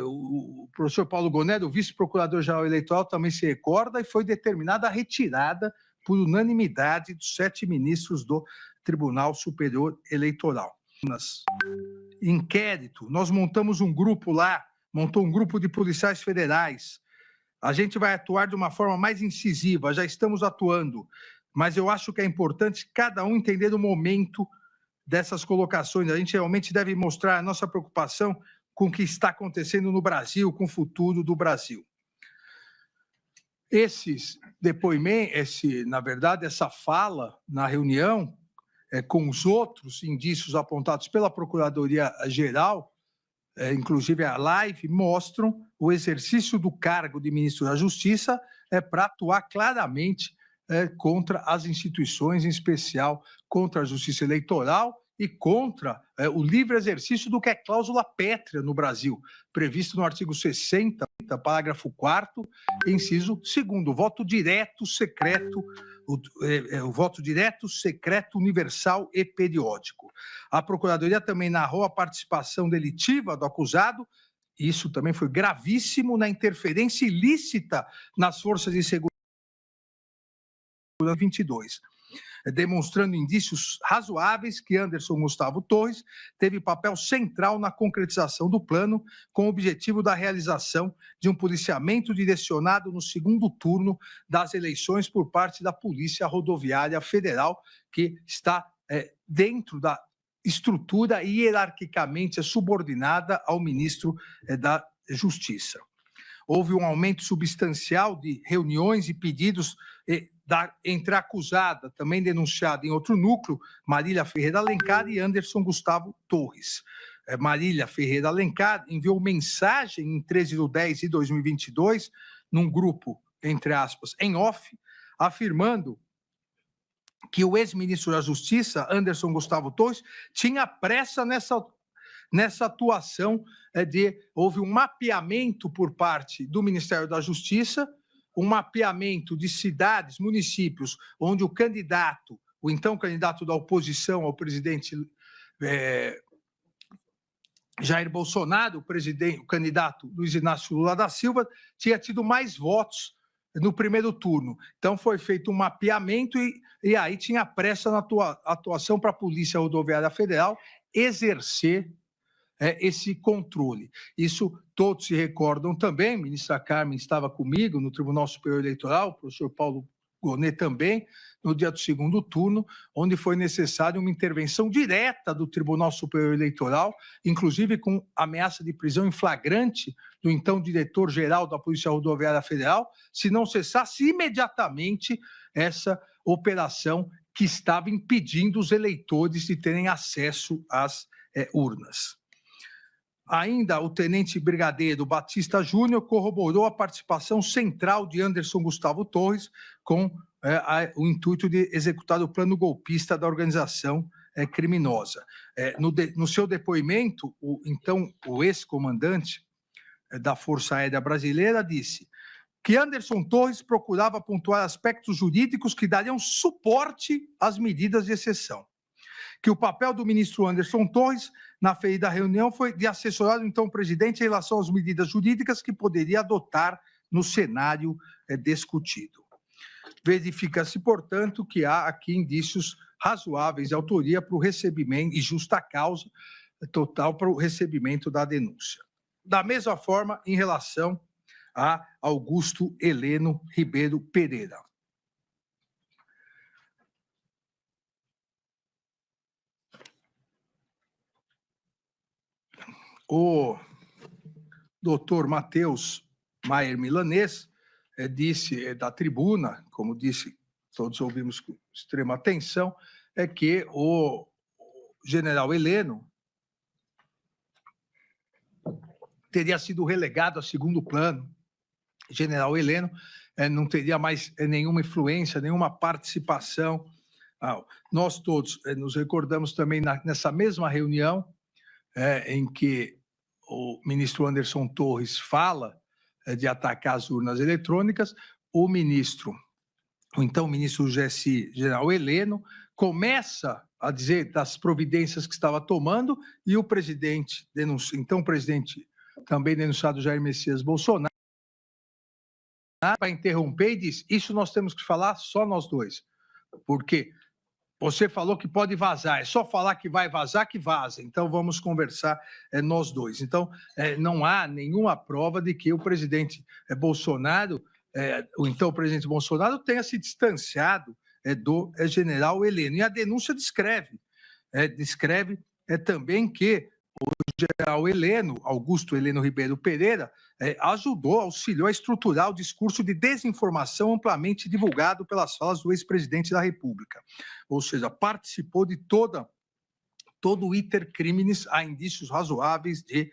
O professor Paulo Gonet, o vice-procurador-geral eleitoral, também se recorda, e foi determinada a retirada por unanimidade dos 7 ministros do Tribunal Superior Eleitoral. Inquérito, nós montamos um grupo lá, montou um grupo de policiais federais. A gente vai atuar de uma forma mais incisiva, já estamos atuando, mas eu acho que é importante cada um entender o momento dessas colocações. A gente realmente deve mostrar a nossa preocupação com o que está acontecendo no Brasil, com o futuro do Brasil. Esses depoimentos, na verdade, essa fala na reunião, com os outros indícios apontados pela Procuradoria-Geral, inclusive a live, mostram o exercício do cargo de ministro da Justiça para atuar claramente contra as instituições, em especial contra a Justiça Eleitoral e contra o livre exercício do que é cláusula pétrea no Brasil, previsto no artigo 60, parágrafo 4º, inciso 2º, voto direto, secreto, o voto direto, secreto, universal e periódico. A Procuradoria também narrou a participação delitiva do acusado, isso também foi gravíssimo, na interferência ilícita nas forças de segurança 22, demonstrando indícios razoáveis que Anderson Gustavo Torres teve papel central na concretização do plano, com o objetivo da realização de um policiamento direcionado no segundo turno das eleições por parte da Polícia Rodoviária Federal, que está dentro da estrutura hierarquicamente subordinada ao ministro da Justiça. houve um aumento substancial de reuniões e pedidos entre a acusada, também denunciada em outro núcleo, Marília Ferreira Alencar e Anderson Gustavo Torres. Marília Ferreira Alencar enviou mensagem em 13/10/2022, num grupo, entre aspas, em off, afirmando que o ex-ministro da Justiça, Anderson Gustavo Torres, tinha pressa nessa atuação houve um mapeamento por parte do Ministério da Justiça, um mapeamento de cidades, municípios, onde o então candidato da oposição ao presidente Jair Bolsonaro, o candidato Luiz Inácio Lula da Silva, tinha tido mais votos no primeiro turno. Então, foi feito um mapeamento e aí tinha pressa na atuação para a Polícia Rodoviária Federal exercer esse controle. Isso todos se recordam também, a ministra Carmen estava comigo no Tribunal Superior Eleitoral, o professor Paulo Gonet também, no dia do segundo turno, onde foi necessária uma intervenção direta do Tribunal Superior Eleitoral, inclusive com ameaça de prisão em flagrante do então diretor-geral da Polícia Rodoviária Federal, se não cessasse imediatamente essa operação que estava impedindo os eleitores de terem acesso às urnas. Ainda o tenente brigadeiro Batista Júnior corroborou a participação central de Anderson Gustavo Torres com o intuito de executar o plano golpista da organização criminosa. No seu depoimento, o ex-comandante da Força Aérea Brasileira disse que Anderson Torres procurava pontuar aspectos jurídicos que dariam suporte às medidas de exceção. Que o papel do ministro Anderson Torres na ferida reunião foi de assessorar o então presidente em relação às medidas jurídicas que poderia adotar no cenário discutido. Verifica-se, portanto, que há aqui indícios razoáveis de autoria para o recebimento e justa causa total para o recebimento da denúncia. Da mesma forma, em relação a Augusto Heleno Ribeiro Pereira. O doutor Matheus Maier Milanês disse da tribuna, como disse, todos ouvimos com extrema atenção, que o general Heleno teria sido relegado a segundo plano. General Heleno não teria mais nenhuma influência, nenhuma participação. Nós todos nos recordamos também nessa mesma reunião em que o ministro Anderson Torres fala de atacar as urnas eletrônicas, o então ministro GSI, general Heleno, começa a dizer das providências que estava tomando e o presidente, então presidente também denunciado Jair Messias Bolsonaro, para interromper e diz, isso nós temos que falar só nós dois, porque você falou que pode vazar, é só falar que vai vazar que vaza, então vamos conversar nós dois. Então, não há nenhuma prova de que o presidente Bolsonaro, o então presidente Bolsonaro, tenha se distanciado do general Heleno. E a denúncia descreve também que o general Heleno, Augusto Heleno Ribeiro Pereira, auxiliou a estruturar o discurso de desinformação amplamente divulgado pelas falas do ex-presidente da República. Ou seja, participou de todo o iter criminis, há indícios razoáveis de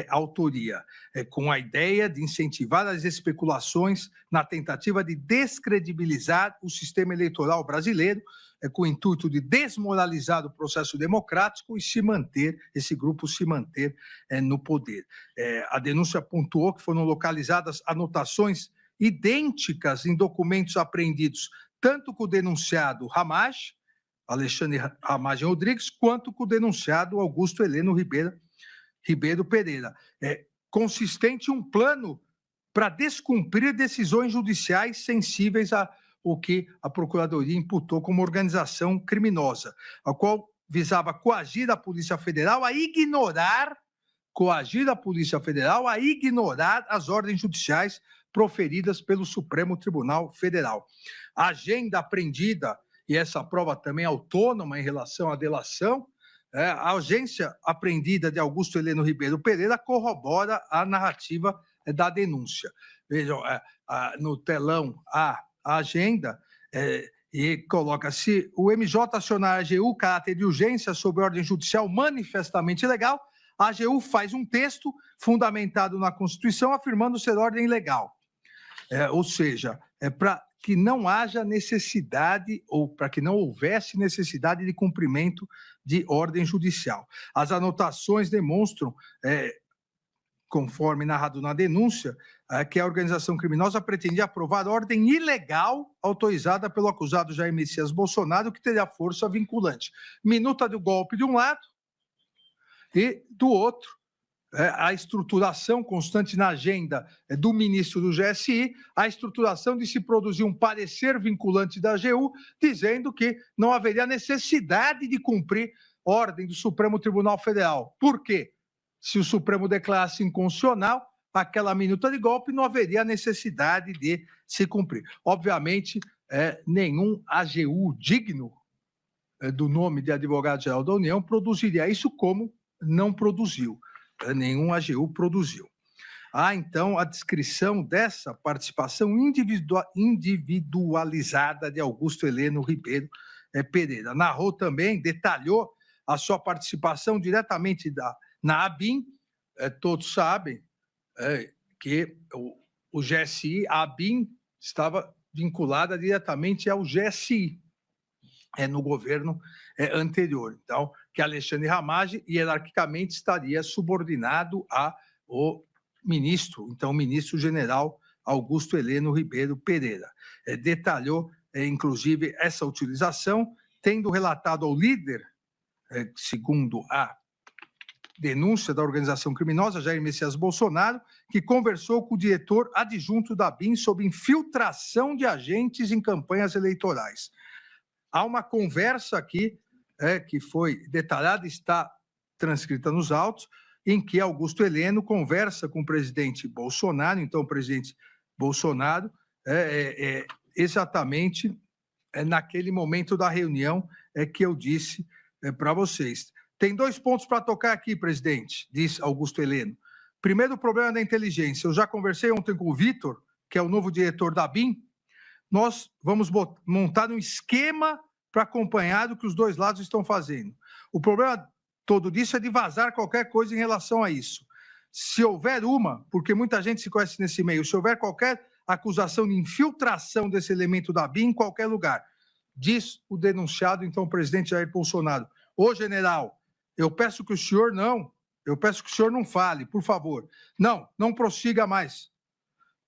autoria, com a ideia de incentivar as especulações na tentativa de descredibilizar o sistema eleitoral brasileiro, com o intuito de desmoralizar o processo democrático e esse grupo se manter no poder. A denúncia pontuou que foram localizadas anotações idênticas em documentos apreendidos, tanto com o denunciado Ramagem, Alexandre Ramagem Rodrigues, quanto com o denunciado Augusto Heleno Ribeiro Pereira. Consistente em um plano para descumprir decisões judiciais sensíveis o que a Procuradoria imputou como organização criminosa, a qual visava coagir a Polícia Federal a ignorar as ordens judiciais proferidas pelo Supremo Tribunal Federal. A agenda apreendida, e essa prova também é autônoma em relação à delação, a agência apreendida de Augusto Heleno Ribeiro Pereira corrobora a narrativa da denúncia. Vejam, no telão a agenda, e coloca-se: o MJ acionar a AGU caráter de urgência sob ordem judicial manifestamente ilegal, a AGU faz um texto fundamentado na Constituição afirmando ser ordem legal. Ou seja, para que não haja necessidade ou para que não houvesse necessidade de cumprimento de ordem judicial. As anotações demonstram, conforme narrado na denúncia, que a organização criminosa pretendia aprovar ordem ilegal autorizada pelo acusado Jair Messias Bolsonaro, que teria força vinculante. Minuta do golpe de um lado e, do outro, a estruturação constante na agenda do ministro do GSI, a estruturação de se produzir um parecer vinculante da AGU, dizendo que não haveria necessidade de cumprir ordem do Supremo Tribunal Federal. Por quê? Se o Supremo declarasse inconstitucional, aquela minuta de golpe não haveria necessidade de se cumprir. Obviamente, nenhum AGU digno do nome de advogado-geral da União produziria isso, como não produziu. Nenhum AGU produziu. Há, então, a descrição dessa participação individualizada de Augusto Heleno Ribeiro Pereira. Narrou também, detalhou a sua participação diretamente na ABIN. Todos sabem que o GSI, a ABIN, estava vinculada diretamente ao GSI, no governo anterior. Então, que Alexandre Ramagem, hierarquicamente, estaria subordinado ao ministro, então, o ministro-general Augusto Heleno Ribeiro Pereira. Detalhou, inclusive, essa utilização, tendo relatado ao líder, segundo a denúncia da organização criminosa, Jair Messias Bolsonaro, que conversou com o diretor adjunto da ABIN sobre infiltração de agentes em campanhas eleitorais. Há uma conversa aqui, que foi detalhada, está transcrita nos autos, em que Augusto Heleno conversa com o presidente Bolsonaro, então o presidente Bolsonaro, exatamente naquele momento da reunião que eu disse para vocês. Tem 2 pontos para tocar aqui, presidente, diz Augusto Heleno. Primeiro, o problema da inteligência. Eu já conversei ontem com o Vitor, que é o novo diretor da ABIN. Nós vamos montar um esquema para acompanhar o que os dois lados estão fazendo. O problema todo disso é de vazar qualquer coisa em relação a isso. Se houver porque muita gente se conhece nesse meio, se houver qualquer acusação de infiltração desse elemento da ABIN em qualquer lugar, diz o denunciado, então, o presidente Jair Bolsonaro: ô general, eu peço que o senhor não fale, por favor. Não prossiga mais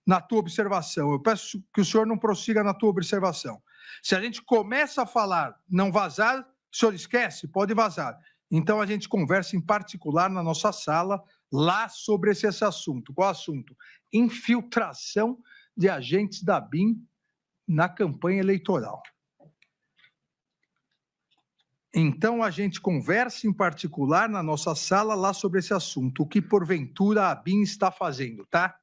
na tua observação. Eu peço que o senhor não prossiga na tua observação. Se a gente começa a falar, não vazar, o senhor esquece? Pode vazar. Então, a gente conversa em particular na nossa sala, lá sobre esse assunto. Qual assunto? Infiltração de agentes da ABIN na campanha eleitoral. Então, a gente conversa em particular na nossa sala lá sobre esse assunto, o que porventura a ABIN está fazendo, tá?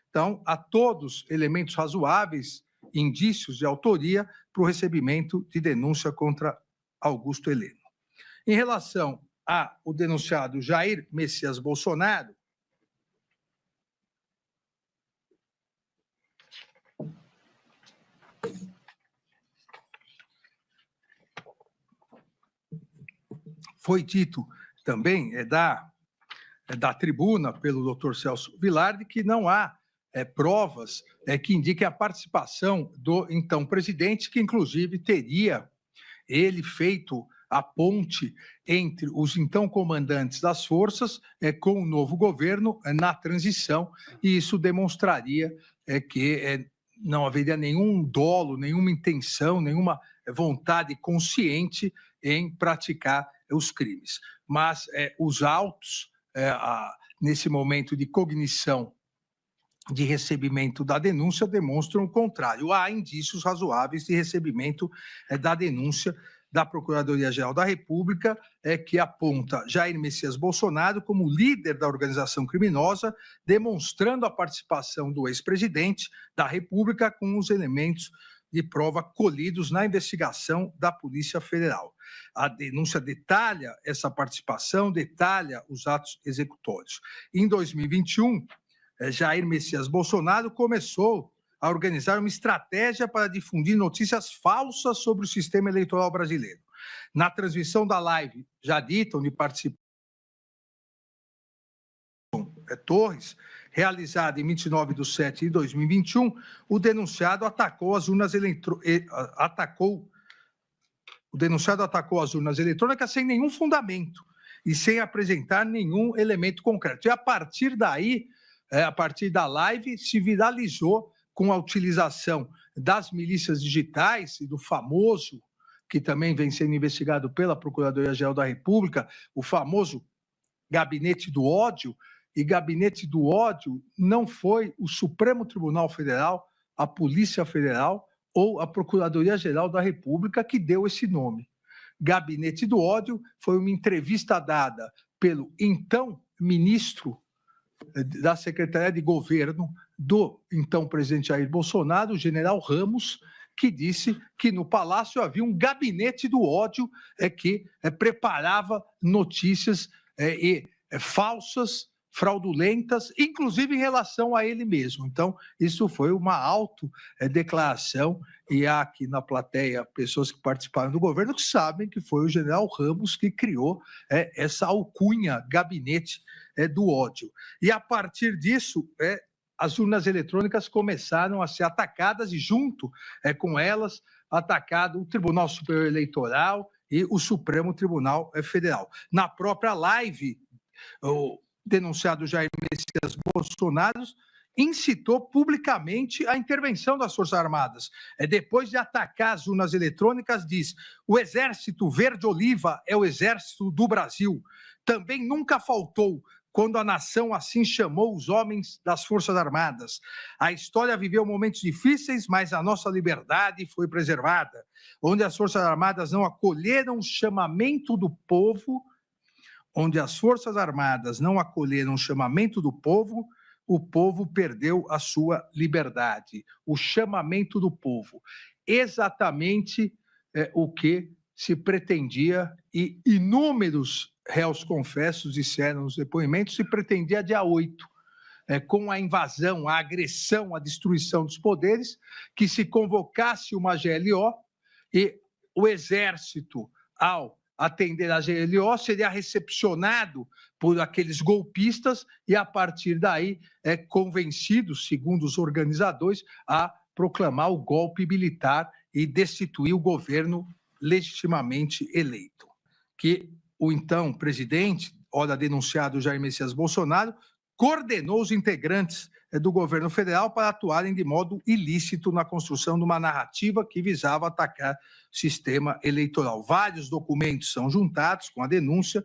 Então, há todos elementos razoáveis, indícios de autoria para o recebimento de denúncia contra Augusto Heleno. Em relação ao denunciado Jair Messias Bolsonaro, foi dito também, da tribuna pelo doutor Celso Vilardi, que não há provas que indiquem a participação do então presidente, que inclusive teria ele feito a ponte entre os então comandantes das forças com o novo governo na transição, e isso demonstraria que não haveria nenhum dolo, nenhuma intenção, nenhuma vontade consciente em praticar os crimes. Mas os autos, nesse momento de cognição de recebimento da denúncia, demonstram o contrário. Há indícios razoáveis de recebimento da denúncia da Procuradoria-Geral da República, que aponta Jair Messias Bolsonaro como líder da organização criminosa, demonstrando a participação do ex-presidente da República com os elementos de prova colhidos na investigação da Polícia Federal. A denúncia detalha essa participação, detalha os atos executórios. Em 2021, Jair Messias Bolsonaro começou a organizar uma estratégia para difundir notícias falsas sobre o sistema eleitoral brasileiro. Na transmissão da live já dita, onde participou Torres, realizada em 29/7/2021, o denunciado atacou as urnas eletrônicas sem nenhum fundamento e sem apresentar nenhum elemento concreto. E a partir daí, a partir da live, se viralizou com a utilização das milícias digitais e do famoso, que também vem sendo investigado pela Procuradoria-Geral da República, o famoso Gabinete do Ódio. E Gabinete do Ódio não foi o Supremo Tribunal Federal, a Polícia Federal ou a Procuradoria-Geral da República que deu esse nome. Gabinete do Ódio foi uma entrevista dada pelo então ministro da Secretaria de Governo do então presidente Jair Bolsonaro, o general Ramos, que disse que no Palácio havia um gabinete do ódio que preparava notícias falsas, fraudulentas, inclusive em relação a ele mesmo. Então, isso foi uma autodeclaração, e há aqui na plateia pessoas que participaram do governo que sabem que foi o general Ramos que criou essa alcunha, gabinete do ódio. E a partir disso, as urnas eletrônicas começaram a ser atacadas e junto com elas, atacado o Tribunal Superior Eleitoral e o Supremo Tribunal Federal. Na própria live, o denunciado Jair Messias Bolsonaro incitou publicamente a intervenção das Forças Armadas. Depois de atacar as urnas eletrônicas, diz: o Exército Verde-Oliva é o Exército do Brasil. Também nunca faltou, quando a nação assim chamou os homens das Forças Armadas. A história viveu momentos difíceis, mas a nossa liberdade foi preservada. Onde as Forças Armadas não acolheram o chamamento do povo, o povo perdeu a sua liberdade. O chamamento do povo. Exatamente o que se pretendia, e inúmeros réus confessos disseram nos depoimentos, se pretendia dia 8, com a invasão, a agressão, a destruição dos poderes, que se convocasse uma GLO e o Exército, ao atender a GLO, seria recepcionado por aqueles golpistas e, a partir daí, convencidos, segundo os organizadores, a proclamar o golpe militar e destituir o governo legitimamente eleito. Que o então presidente, ora denunciado Jair Messias Bolsonaro, coordenou os integrantes do governo federal para atuarem de modo ilícito na construção de uma narrativa que visava atacar o sistema eleitoral. Vários documentos são juntados com a denúncia,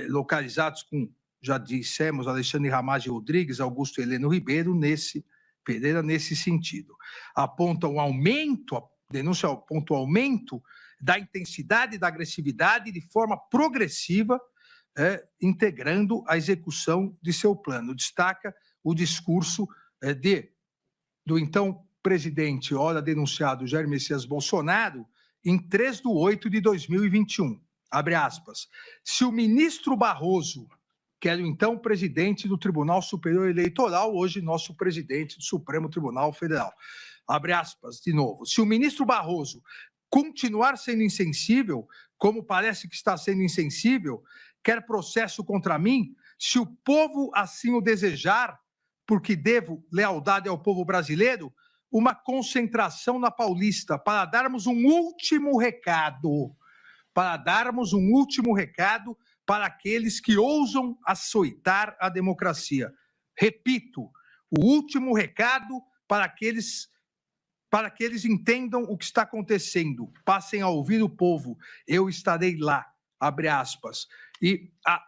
localizados com, já dissemos, Alexandre Ramagem Rodrigues, Augusto Heleno Pereira, nesse sentido. Aponta um aumento, a denúncia aponta o aumento da intensidade e da agressividade de forma progressiva, integrando a execução de seu plano. Destaca o discurso do então presidente, ora denunciado Jair Messias Bolsonaro, em 3/8/2021. Abre aspas. Se o ministro Barroso, que era o então presidente do Tribunal Superior Eleitoral, hoje nosso presidente do Supremo Tribunal Federal. Abre aspas de novo. Se o ministro Barroso continuar sendo insensível, como parece que está sendo insensível, quer processo contra mim, se o povo assim o desejar, porque devo lealdade ao povo brasileiro, uma concentração na Paulista para darmos um último recado, para aqueles que ousam açoitar a democracia. Repito, o último recado para que eles entendam o que está acontecendo. Passem a ouvir o povo, eu estarei lá, abre aspas. E a,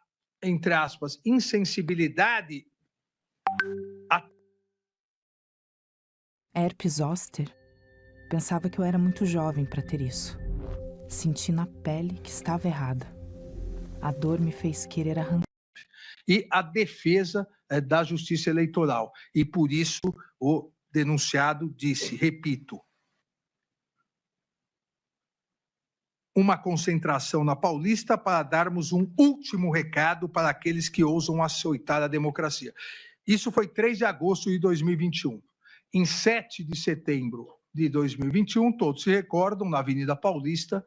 entre aspas, insensibilidade... Herpes zoster? Pensava que eu era muito jovem para ter isso. Senti na pele que estava errada. A dor me fez querer arrancar. E a defesa da justiça eleitoral. E por isso o denunciado disse, repito, uma concentração na Paulista para darmos um último recado para aqueles que ousam açoitar a democracia. Isso foi 3 de agosto de 2021. Em 7 de setembro de 2021, todos se recordam, na Avenida Paulista,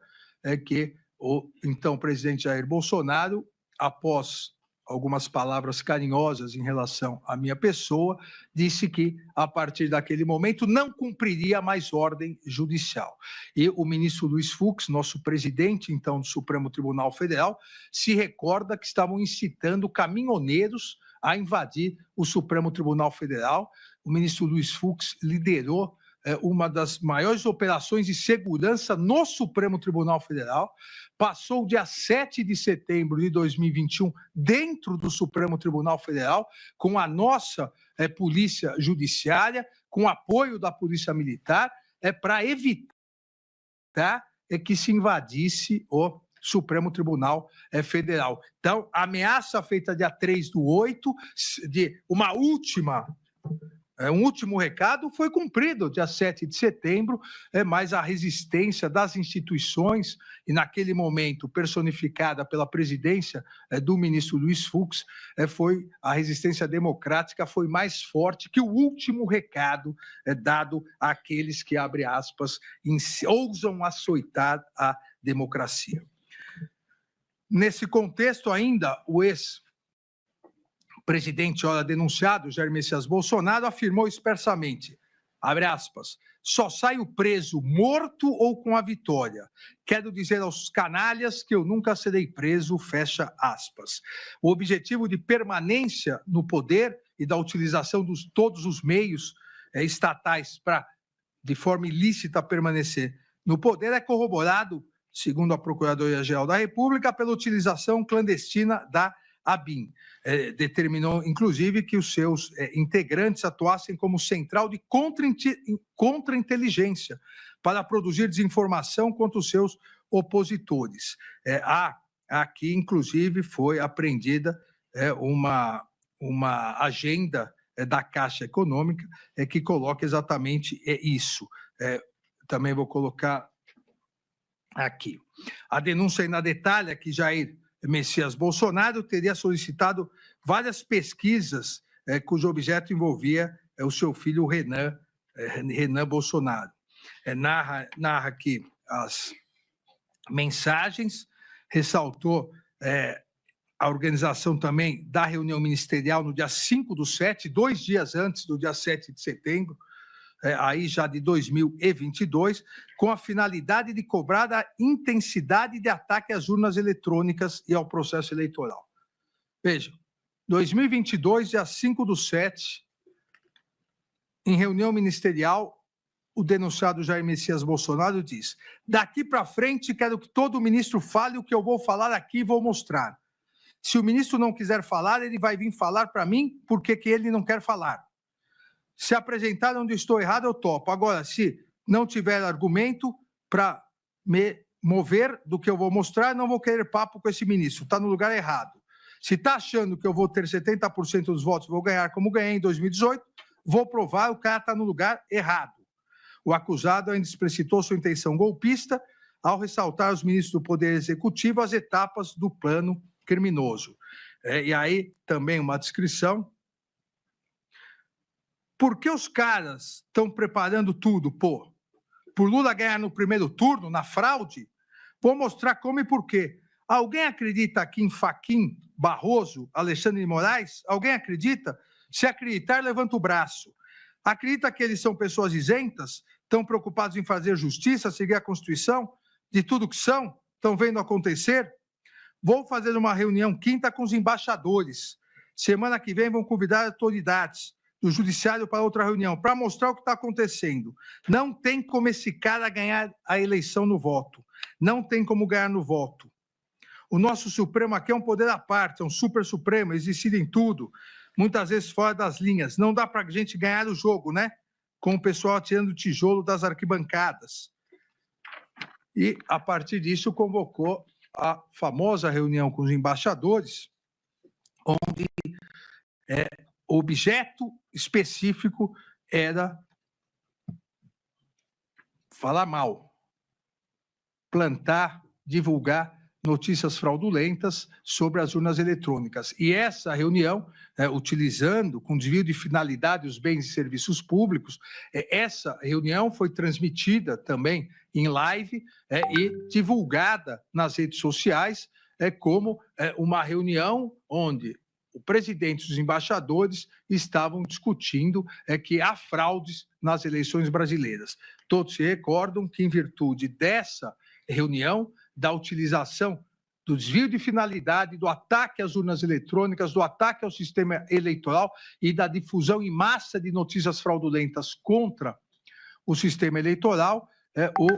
que o então presidente Jair Bolsonaro, após algumas palavras carinhosas em relação à minha pessoa, disse que, a partir daquele momento, não cumpriria mais ordem judicial. E o ministro Luiz Fux, nosso presidente, então, do Supremo Tribunal Federal, se recorda que estavam incitando caminhoneiros a invadir o Supremo Tribunal Federal. O ministro Luiz Fux liderou uma das maiores operações de segurança no Supremo Tribunal Federal, passou o dia 7 de setembro de 2021 dentro do Supremo Tribunal Federal, com a nossa Polícia Judiciária, com apoio da Polícia Militar, para evitar que se invadisse o Supremo Tribunal Federal. Então, a ameaça feita dia 3/8, de um último recado, foi cumprido dia 7 de setembro, mas a resistência das instituições, e naquele momento personificada pela presidência do ministro Luiz Fux, a resistência democrática foi mais forte que o último recado dado àqueles que, abre aspas, ousam açoitar a democracia. Nesse contexto ainda, o ex-presidente, ora denunciado, Jair Messias Bolsonaro, afirmou expressamente, abre aspas, só saio preso morto ou com a vitória. Quero dizer aos canalhas que eu nunca serei preso, fecha aspas. O objetivo de permanência no poder e da utilização de todos os meios estatais para, de forma ilícita, permanecer no poder é corroborado, segundo a Procuradoria-Geral da República, pela utilização clandestina da ABIN. Determinou, inclusive, que os seus integrantes atuassem como central de contra-inteligência para produzir desinformação contra os seus opositores. Aqui, inclusive, foi apreendida uma agenda da Caixa Econômica que coloca exatamente isso. Também vou colocar aqui. A denúncia ainda detalha que Jair Messias Bolsonaro teria solicitado várias pesquisas cujo objeto envolvia o seu filho Renan Bolsonaro. Narra aqui as mensagens, ressaltou a organização também da reunião ministerial no dia 5/7, 2 dias antes do dia 7 de setembro, aí já de 2022, com a finalidade de cobrar a intensidade de ataque às urnas eletrônicas e ao processo eleitoral. Vejam, 2022, dia 5/7, em reunião ministerial, o denunciado Jair Messias Bolsonaro diz: daqui para frente quero que todo ministro fale o que eu vou falar aqui e vou mostrar. Se o ministro não quiser falar, ele vai vir falar para mim porque que ele não quer falar. Se apresentar onde estou errado, eu topo. Agora, se não tiver argumento para me mover do que eu vou mostrar, não vou querer papo com esse ministro. Está no lugar errado. Se está achando que eu vou ter 70% dos votos, vou ganhar como ganhei em 2018, vou provar, o cara está no lugar errado. O acusado ainda explicitou sua intenção golpista ao ressaltar aos ministros do Poder Executivo as etapas do plano criminoso. E aí também uma descrição. Por que os caras estão preparando tudo, pô? Por Lula ganhar no primeiro turno, na fraude? Vou mostrar como e por quê. Alguém acredita aqui em Fachin, Barroso, Alexandre de Moraes? Alguém acredita? Se acreditar, levanta o braço. Acredita que eles são pessoas isentas? Estão preocupados em fazer justiça, seguir a Constituição? De tudo que são? Estão vendo acontecer? Vou fazer uma reunião quinta com os embaixadores. Semana que vem vão convidar autoridades do Judiciário para outra reunião, para mostrar o que está acontecendo. Não tem como esse cara ganhar a eleição no voto. Não tem como ganhar no voto. O nosso Supremo aqui é um poder à parte, é um super Supremo, eles decidem tudo, muitas vezes fora das linhas. Não dá para a gente ganhar o jogo, né? Com o pessoal tirando tijolo das arquibancadas. E, a partir disso, convocou a famosa reunião com os embaixadores, onde o objeto específico era falar mal, plantar, divulgar notícias fraudulentas sobre as urnas eletrônicas. E essa reunião, utilizando com desvio de finalidade os bens e serviços públicos, essa reunião foi transmitida também em live e divulgada nas redes sociais como uma reunião onde o presidente e os embaixadores estavam discutindo que há fraudes nas eleições brasileiras. Todos se recordam que, em virtude dessa reunião, da utilização do desvio de finalidade, do ataque às urnas eletrônicas, do ataque ao sistema eleitoral e da difusão em massa de notícias fraudulentas contra o sistema eleitoral, o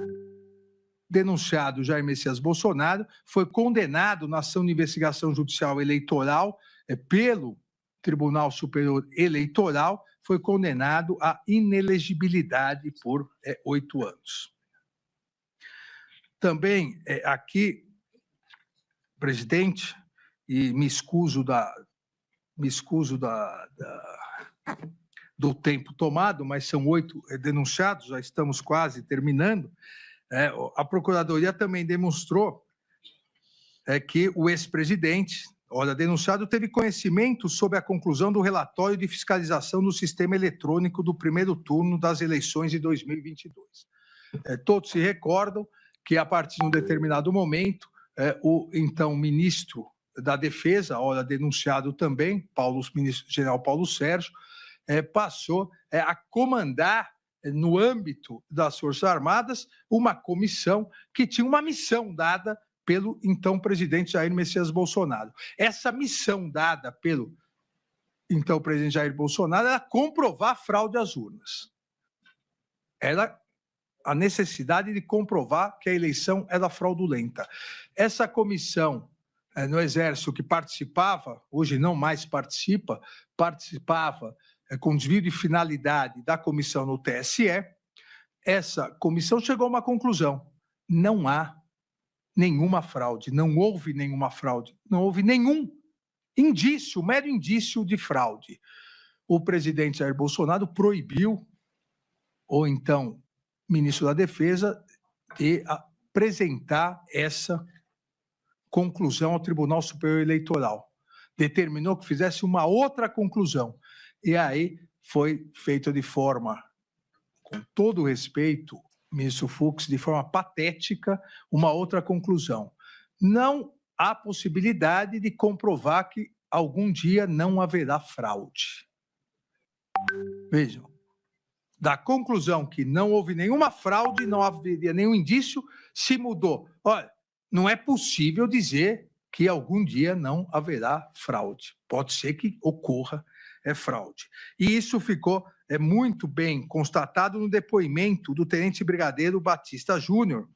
denunciado Jair Messias Bolsonaro foi condenado na ação de investigação judicial eleitoral pelo Tribunal Superior Eleitoral, foi condenado à inelegibilidade por 8 anos. Também aqui, presidente, e me excuso do tempo tomado, mas são 8 denunciados, já estamos quase terminando. A Procuradoria também demonstrou que o ex-presidente, denunciado, teve conhecimento sobre a conclusão do relatório de fiscalização do sistema eletrônico do primeiro turno das eleições de 2022. Todos se recordam que, a partir de um determinado momento, o então ministro da Defesa, denunciado também, general Paulo Sérgio, passou a comandar, no âmbito das Forças Armadas, uma comissão que tinha uma missão dada pelo então presidente Jair Messias Bolsonaro. Essa missão dada pelo então presidente Jair Bolsonaro era comprovar fraude às urnas. Era a necessidade de comprovar que a eleição era fraudulenta. Essa comissão no Exército que participava, hoje não mais participava com desvio de finalidade da comissão no TSE, essa comissão chegou a uma conclusão: não há nenhuma fraude, não houve nenhuma fraude, não houve nenhum indício, mero indício de fraude. O presidente Jair Bolsonaro proibiu, ou então ministro da Defesa, de apresentar essa conclusão ao Tribunal Superior Eleitoral. Determinou que fizesse uma outra conclusão. E aí foi feito de forma, com todo o respeito, ministro Fux, de forma patética, uma outra conclusão. Não há possibilidade de comprovar que algum dia não haverá fraude. Vejam, da conclusão que não houve nenhuma fraude, não haveria nenhum indício, se mudou. Olha, não é possível dizer que algum dia não haverá fraude. Pode ser que ocorra fraude. E isso ficou muito bem constatado no depoimento do tenente brigadeiro Batista Júnior,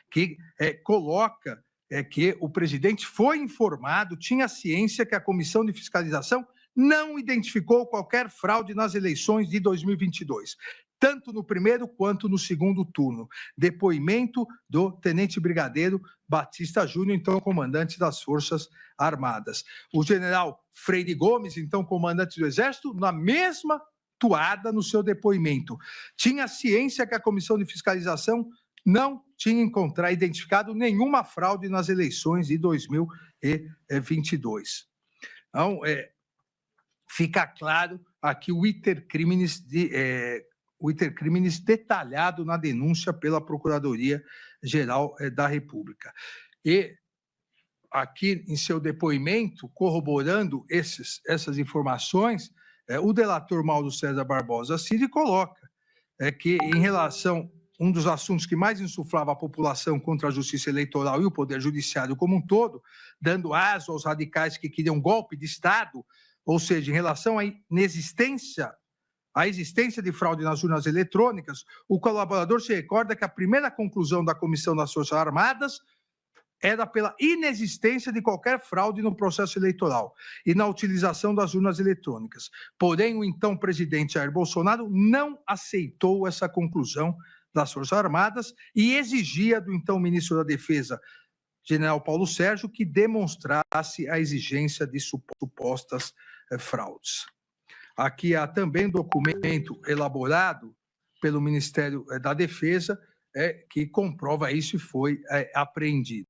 que coloca que o presidente foi informado, tinha ciência que a comissão de fiscalização não identificou qualquer fraude nas eleições de 2022, tanto no primeiro quanto no segundo turno. Depoimento do tenente brigadeiro Batista Júnior, então comandante das Forças Armadas. O general Freire Gomes, então comandante do Exército, na mesma toada no seu depoimento. Tinha ciência que a comissão de fiscalização não tinha identificado nenhuma fraude nas eleições de 2022. Então, fica claro aqui o iter criminis detalhado na denúncia pela Procuradoria-Geral da República. E aqui em seu depoimento, corroborando essas informações, o delator Mauro César Barbosa Cid coloca que, em relação um dos assuntos que mais insuflava a população contra a justiça eleitoral e o poder judiciário como um todo, dando aso aos radicais que queriam golpe de Estado, ou seja, em relação à existência de fraude nas urnas eletrônicas, o colaborador se recorda que a primeira conclusão da Comissão das Forças Armadas era pela inexistência de qualquer fraude no processo eleitoral e na utilização das urnas eletrônicas. Porém, o então presidente Jair Bolsonaro não aceitou essa conclusão das Forças Armadas e exigia do então ministro da Defesa, general Paulo Sérgio, que demonstrasse a exigência de supostas fraudes. Aqui há também um documento elaborado pelo Ministério da Defesa que comprova isso e foi apreendido.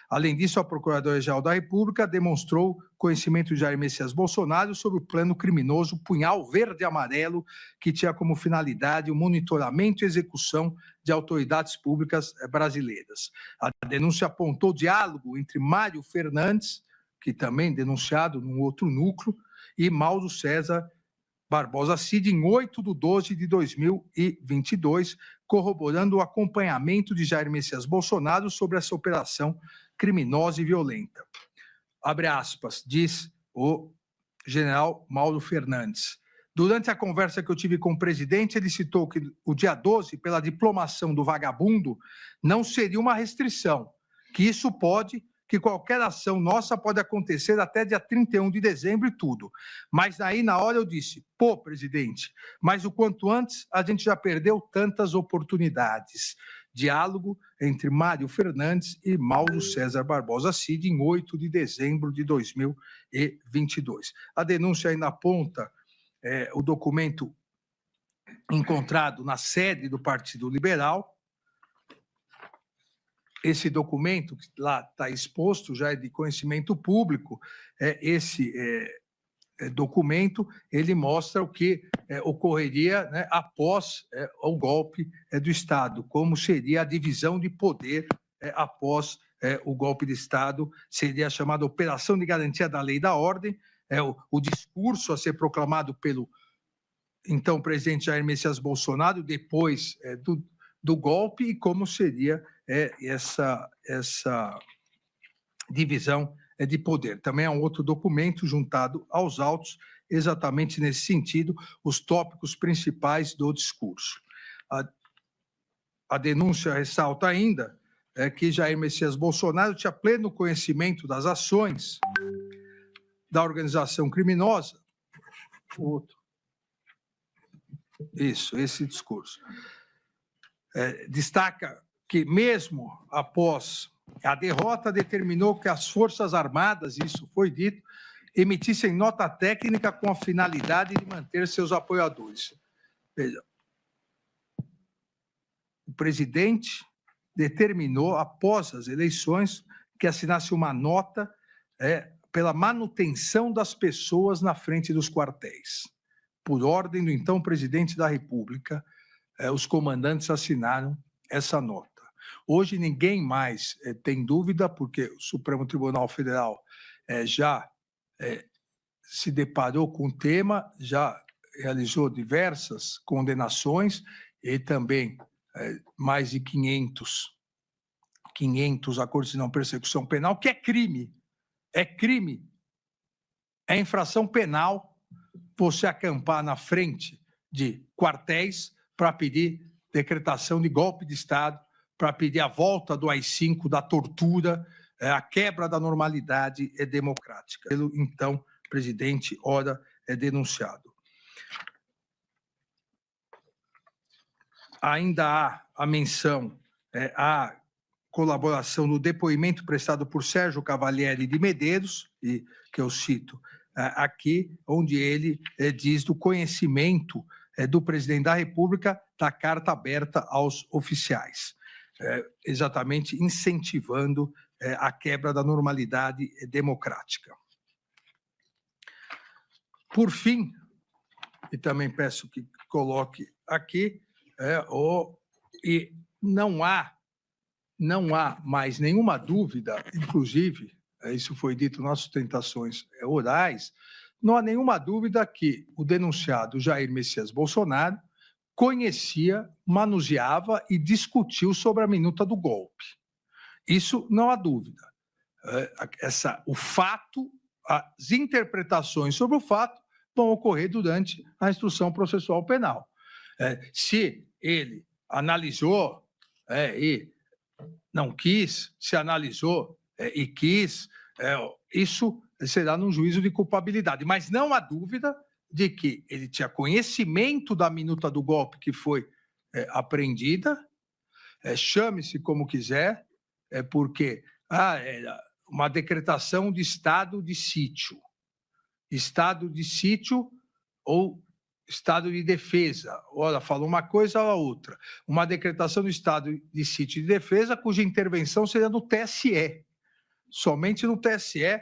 Além disso, a Procuradoria-Geral da República demonstrou conhecimento de Jair Messias Bolsonaro sobre o plano criminoso Punhal Verde e Amarelo, que tinha como finalidade o monitoramento e execução de autoridades públicas brasileiras. A denúncia apontou diálogo entre Mário Fernandes, que também denunciado num outro núcleo, e Mauro César Barbosa Cid, em 8/12/2022, corroborando o acompanhamento de Jair Messias Bolsonaro sobre essa operação criminosa e violenta. Abre aspas, diz o general Mauro Fernandes. Durante a conversa que eu tive com o presidente, ele citou que o dia 12, pela diplomação do vagabundo, não seria uma restrição, que isso pode, que qualquer ação nossa pode acontecer até dia 31 de dezembro e tudo. Mas aí, na hora, eu disse, pô, presidente, mas o quanto antes a gente já perdeu tantas oportunidades. Diálogo entre Mário Fernandes e Mauro César Barbosa Cid, em 8 de dezembro de 2022. A denúncia ainda aponta o documento encontrado na sede do Partido Liberal. Esse documento, que lá está exposto, já é de conhecimento público, esse documento, ele mostra o que ocorreria, né, após o golpe do Estado, como seria a divisão de poder após o golpe de Estado, seria a chamada Operação de Garantia da Lei e da Ordem, o discurso a ser proclamado pelo então presidente Jair Messias Bolsonaro, depois do golpe, e como seria essa divisão de poder. Também é um outro documento juntado aos autos, exatamente nesse sentido, os tópicos principais do discurso. A denúncia ressalta ainda que Jair Messias Bolsonaro tinha pleno conhecimento das ações da organização criminosa. Esse discurso. Destaca que, mesmo após a derrota, determinou que as Forças Armadas, isso foi dito, emitissem nota técnica com a finalidade de manter seus apoiadores. Veja, o presidente determinou, após as eleições, que assinasse uma nota pela manutenção das pessoas na frente dos quartéis. Por ordem do então presidente da República, os comandantes assinaram essa nota. Hoje ninguém mais tem dúvida, porque o Supremo Tribunal Federal já se deparou com o tema, já realizou diversas condenações e também mais de 500 acordos de não persecução penal, que é crime. É crime. É infração penal você acampar na frente de quartéis para pedir decretação de golpe de Estado, para pedir a volta do AI-5, da tortura, a quebra da normalidade democrática. Pelo então presidente, ora denunciado. Ainda há a menção à colaboração no depoimento prestado por Sérgio Cavalieri de Medeiros, e que eu cito aqui, onde ele diz do conhecimento do presidente da República da carta aberta aos oficiais, exatamente incentivando a quebra da normalidade democrática. Por fim, e também peço que coloque aqui, e não há mais nenhuma dúvida, inclusive, isso foi dito nas sustentações orais, não há nenhuma dúvida que o denunciado Jair Messias Bolsonaro conhecia, manuseava e discutiu sobre a minuta do golpe. Isso não há dúvida. O fato, as interpretações sobre o fato vão ocorrer durante a instrução processual penal. Se ele analisou e não quis, se analisou e quis, isso será num juízo de culpabilidade. Mas não há dúvida de que ele tinha conhecimento da minuta do golpe que foi apreendida, chame-se como quiser, porque era uma decretação de estado de sítio. Estado de sítio ou estado de defesa. Ora, falou uma coisa, ora outra. Uma decretação do estado de sítio de defesa, cuja intervenção seria no TSE. Somente no TSE,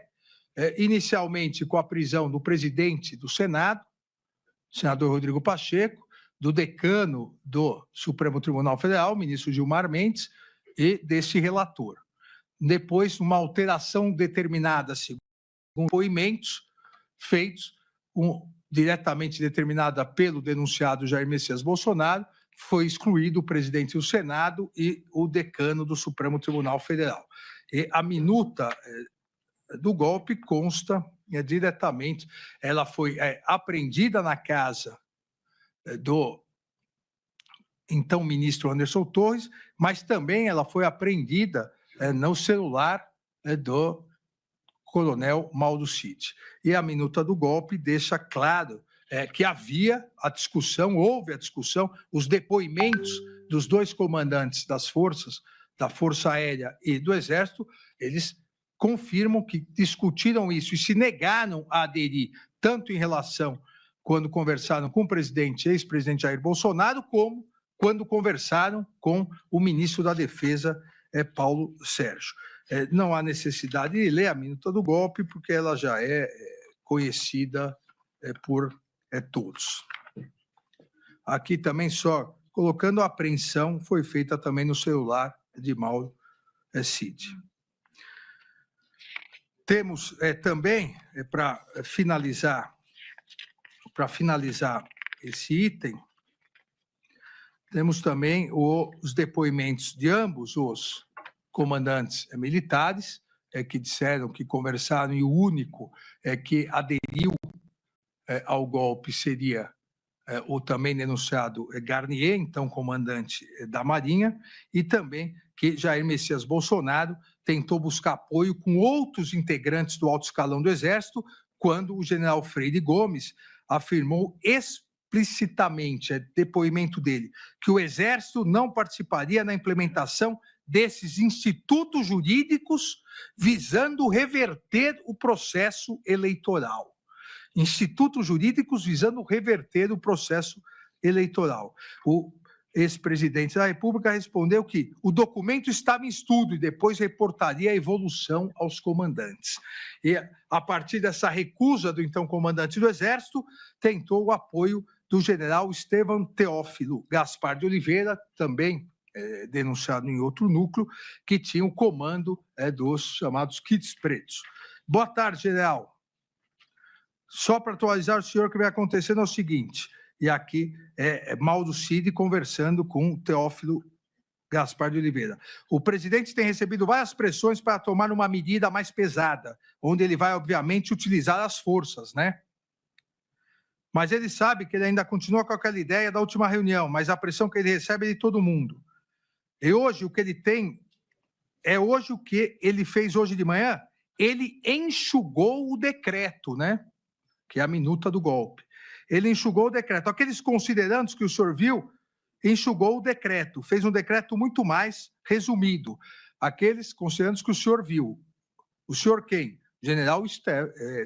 inicialmente com a prisão do presidente do Senado, senador Rodrigo Pacheco, do decano do Supremo Tribunal Federal, ministro Gilmar Mendes, e desse relator. Depois, uma alteração determinada, segundo depoimentos feitos, diretamente determinada pelo denunciado Jair Messias Bolsonaro, foi excluído o presidente do Senado e o decano do Supremo Tribunal Federal. E a minuta do golpe consta diretamente, ela foi apreendida na casa do então ministro Anderson Torres, mas também ela foi apreendida no celular do coronel Mauro Cid. E a minuta do golpe deixa claro que havia a discussão, houve a discussão, os depoimentos dos dois comandantes das forças, da Força Aérea e do Exército, eles confirmam que discutiram isso e se negaram a aderir, tanto em relação quando conversaram com o presidente e ex-presidente Jair Bolsonaro, como quando conversaram com o ministro da Defesa, Paulo Sérgio. Não há necessidade de ler a minuta do golpe, porque ela já é conhecida por todos. Aqui também só colocando a apreensão, foi feita também no celular de Mauro Cid. Temos também, para finalizar esse item, temos também os depoimentos de ambos os comandantes militares, que disseram que conversaram, e o único que aderiu ao golpe seria o também denunciado Garnier, então comandante da Marinha, e também que Jair Messias Bolsonaro tentou buscar apoio com outros integrantes do alto escalão do Exército, quando o general Freire Gomes afirmou explicitamente, depoimento dele, que o Exército não participaria na implementação desses institutos jurídicos visando reverter o processo eleitoral. Institutos jurídicos visando reverter o processo eleitoral. O ex-presidente da República respondeu que o documento estava em estudo e depois reportaria a evolução aos comandantes. E, a partir dessa recusa do então comandante do Exército, tentou o apoio do general Estevam Teófilo Gaspar de Oliveira, também denunciado em outro núcleo, que tinha o comando dos chamados kits pretos. Boa tarde, general. Só para atualizar o senhor, o que vai acontecendo é o seguinte, e aqui Mauro Cid conversando com Teófilo Gaspar de Oliveira. O presidente tem recebido várias pressões para tomar uma medida mais pesada, onde ele vai, obviamente, utilizar as forças, né? Mas ele sabe que ele ainda continua com aquela ideia da última reunião, mas a pressão que ele recebe é de todo mundo. E hoje o que ele tem, hoje o que ele fez hoje de manhã, ele enxugou o decreto, né? Que é a minuta do golpe. Ele enxugou o decreto. Aqueles considerandos que o senhor viu, enxugou o decreto, fez um decreto muito mais resumido. Aqueles considerandos que o senhor viu. O senhor quem? General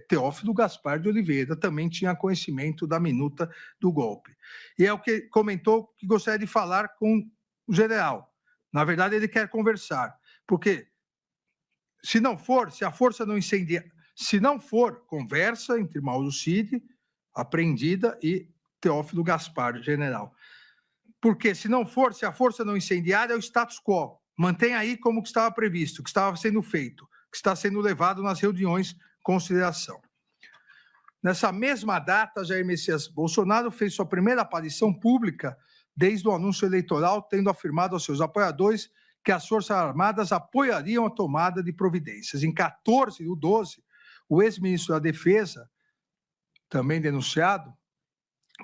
Teófilo Gaspar de Oliveira também tinha conhecimento da minuta do golpe. E é o que comentou que gostaria de falar com o general. Na verdade, ele quer conversar, porque se não for, se a força não incendiar, se não for, conversa entre Mauro Cid, apreendida, e Teófilo Gaspar, general. Porque se não for, se a força não incendiar, é o status quo. Mantém aí como que estava previsto, que estava sendo feito, que está sendo levado nas reuniões em consideração. Nessa mesma data, Jair Messias Bolsonaro fez sua primeira aparição pública desde o anúncio eleitoral, tendo afirmado aos seus apoiadores que as Forças Armadas apoiariam a tomada de providências. Em 14/12, o ex-ministro da Defesa, também denunciado,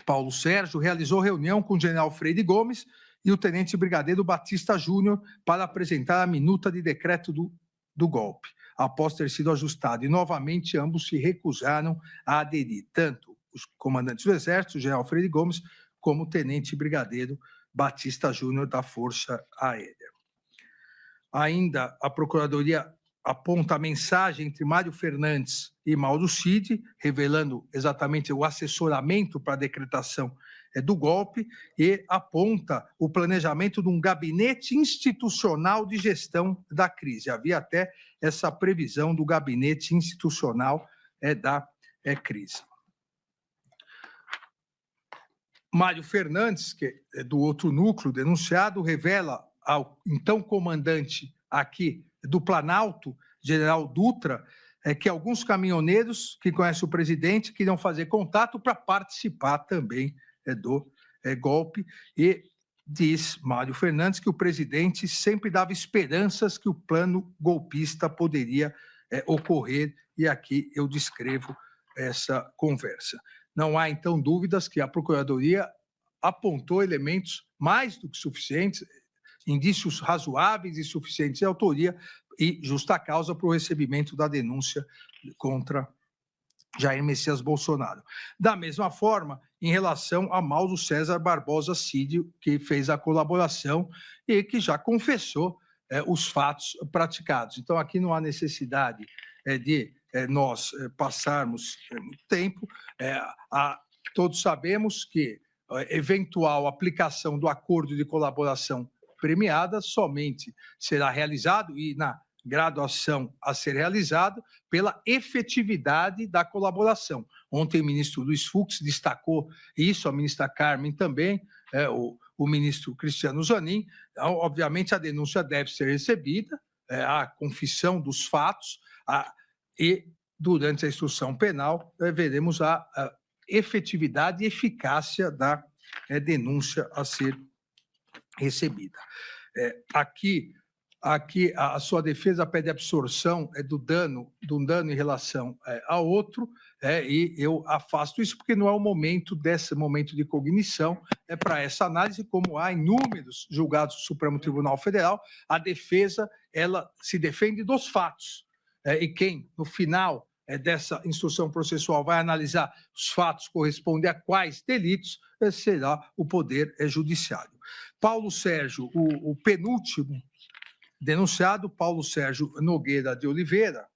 Paulo Sérgio, realizou reunião com o general Freire Gomes e o tenente brigadeiro Batista Júnior para apresentar a minuta de decreto do golpe, após ter sido ajustado. E, novamente, ambos se recusaram a aderir, tanto os comandantes do Exército, o general Freire Gomes, como o tenente brigadeiro Batista Júnior da Força Aérea. Ainda, a Procuradoria aponta a mensagem entre Mário Fernandes e Mauro Cid, revelando exatamente o assessoramento para a decretação do golpe, e aponta o planejamento de um gabinete institucional de gestão da crise. Havia até essa previsão do gabinete institucional da crise. Mário Fernandes, que é do outro núcleo denunciado, revela ao então comandante aqui do Planalto, general Dutra, que alguns caminhoneiros que conhecem o presidente queriam fazer contato para participar também do golpe, e diz Mário Fernandes que o presidente sempre dava esperanças que o plano golpista poderia ocorrer, e aqui eu descrevo essa conversa. Não há, então, dúvidas que a Procuradoria apontou elementos mais do que suficientes, indícios razoáveis e suficientes de autoria e justa causa para o recebimento da denúncia contra Jair Messias Bolsonaro. Da mesma forma, em relação a Mauro César Barbosa Cid, que fez a colaboração e que já confessou os fatos praticados. Então, aqui não há necessidade de nós passarmos muito tempo. Todos sabemos que eventual aplicação do acordo de colaboração premiada somente será realizado, e na graduação a ser realizado, pela efetividade da colaboração. Ontem o ministro Luiz Fux destacou isso, a ministra Carmen também, o ministro Cristiano Zanin. Então, obviamente, a denúncia deve ser recebida, a confissão dos fatos, e durante a instrução penal veremos a efetividade e eficácia da denúncia a ser recebida. Aqui a sua defesa pede absorção de um dano em relação a outro, e eu afasto isso porque não é o momento desse momento de cognição para essa análise, como há inúmeros julgados do Supremo Tribunal Federal. A defesa, ela se defende dos fatos, e quem, no final dessa instrução processual, vai analisar os fatos correspondem a quais delitos, será o Poder Judiciário. Paulo Sérgio, o penúltimo denunciado, Paulo Sérgio Nogueira de Oliveira,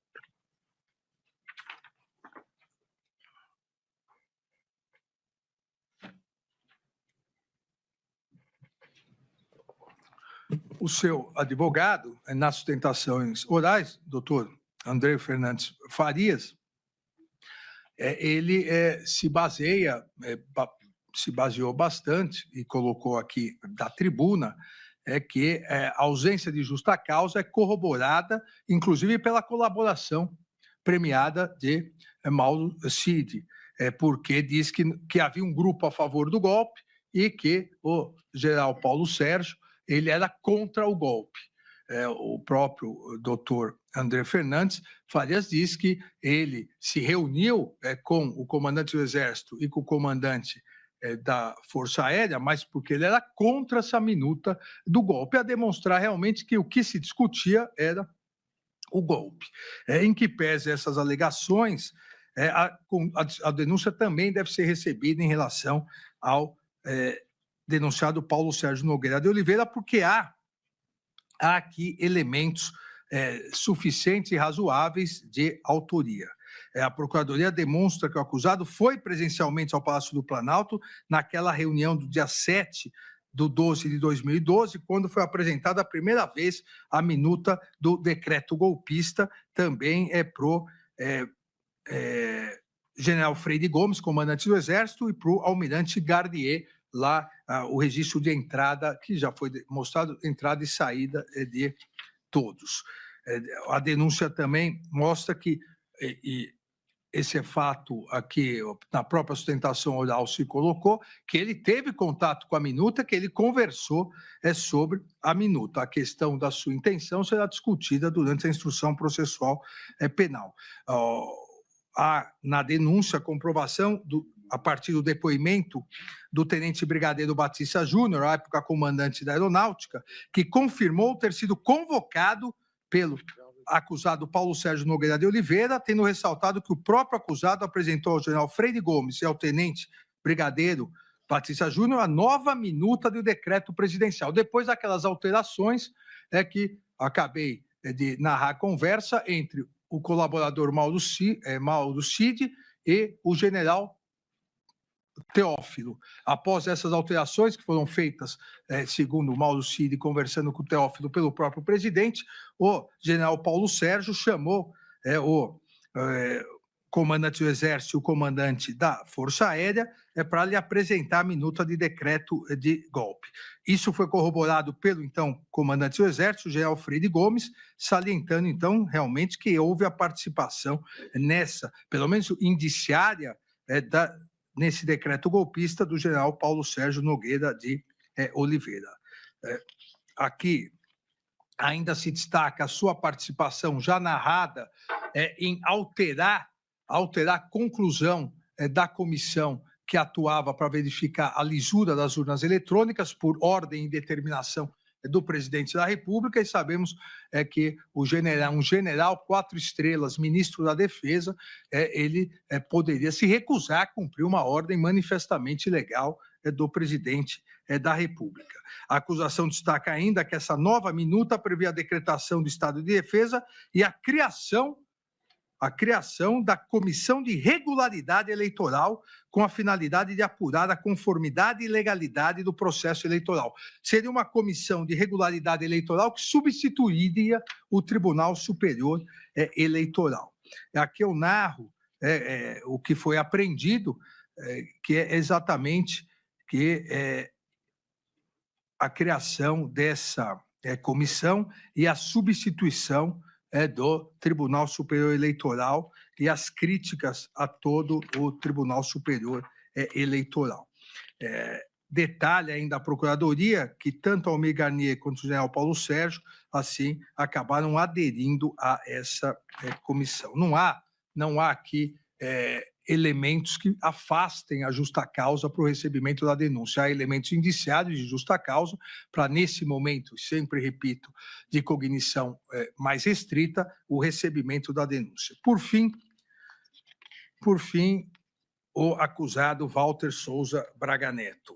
o seu advogado, nas sustentações orais, doutor André Fernandes Farias, ele se baseou bastante e colocou aqui da tribuna que a ausência de justa causa é corroborada, inclusive pela colaboração premiada de Mauro Cid, porque diz que havia um grupo a favor do golpe e que o general Paulo Sérgio ele era contra o golpe. O próprio doutor André Fernandes Farias diz que ele se reuniu com o comandante do Exército e com o comandante da Força Aérea, mas porque ele era contra essa minuta do golpe, a demonstrar realmente que o que se discutia era o golpe. Em que pese essas alegações, a denúncia também deve ser recebida em relação ao denunciado Paulo Sérgio Nogueira de Oliveira, porque há aqui elementos suficientes e razoáveis de autoria. A Procuradoria demonstra que o acusado foi presencialmente ao Palácio do Planalto naquela reunião do dia 7/12 de 2012, quando foi apresentada a primeira vez a minuta do decreto golpista, também pro general Freire Gomes, comandante do Exército, e pro almirante Garnier, lá o registro de entrada, que já foi mostrado, entrada e saída de todos. A denúncia também mostra que, e esse é fato aqui, na própria sustentação oral se colocou, que ele teve contato com a minuta, que ele conversou sobre a minuta. A questão da sua intenção será discutida durante a instrução processual penal. Há na denúncia comprovação a partir do depoimento do tenente brigadeiro Batista Júnior, à época comandante da Aeronáutica, que confirmou ter sido convocado pelo acusado Paulo Sérgio Nogueira de Oliveira, tendo ressaltado que o próprio acusado apresentou ao general Freire Gomes e ao tenente brigadeiro Batista Júnior a nova minuta do decreto presidencial. Depois daquelas alterações que acabei de narrar a conversa entre o colaborador Mauro Cid e o general Teófilo. Após essas alterações que foram feitas, segundo o Mauro Cid, conversando com o Teófilo pelo próprio presidente, o general Paulo Sérgio chamou o comandante do Exército e o comandante da Força Aérea para lhe apresentar a minuta de decreto de golpe. Isso foi corroborado pelo, então, comandante do Exército, o general Freire Gomes, salientando, então, realmente que houve a participação nessa, pelo menos indiciária, nesse decreto golpista do general Paulo Sérgio Nogueira de Oliveira. Aqui ainda se destaca a sua participação já narrada em alterar a conclusão da comissão que atuava para verificar a lisura das urnas eletrônicas por ordem e determinação do presidente da República, e sabemos que um general 4 estrelas, ministro da Defesa, ele poderia se recusar a cumprir uma ordem manifestamente ilegal do presidente da República. A acusação destaca ainda que essa nova minuta prevê a decretação do estado de defesa e a criação da Comissão de Regularidade Eleitoral com a finalidade de apurar a conformidade e legalidade do processo eleitoral. Seria uma comissão de regularidade eleitoral que substituiria o Tribunal Superior Eleitoral. Aqui eu narro o que foi apreendido, que é exatamente a criação dessa comissão e a substituição do Tribunal Superior Eleitoral e as críticas a todo o Tribunal Superior Eleitoral. Detalha ainda a Procuradoria que tanto Almir Garnier quanto o general Paulo Sérgio, assim, acabaram aderindo a essa comissão. Não há aqui elementos que afastem a justa causa para o recebimento da denúncia. Há elementos indiciários de justa causa para, nesse momento, sempre repito, de cognição mais restrita, o recebimento da denúncia. Por fim, o acusado Walter Souza Braga Neto.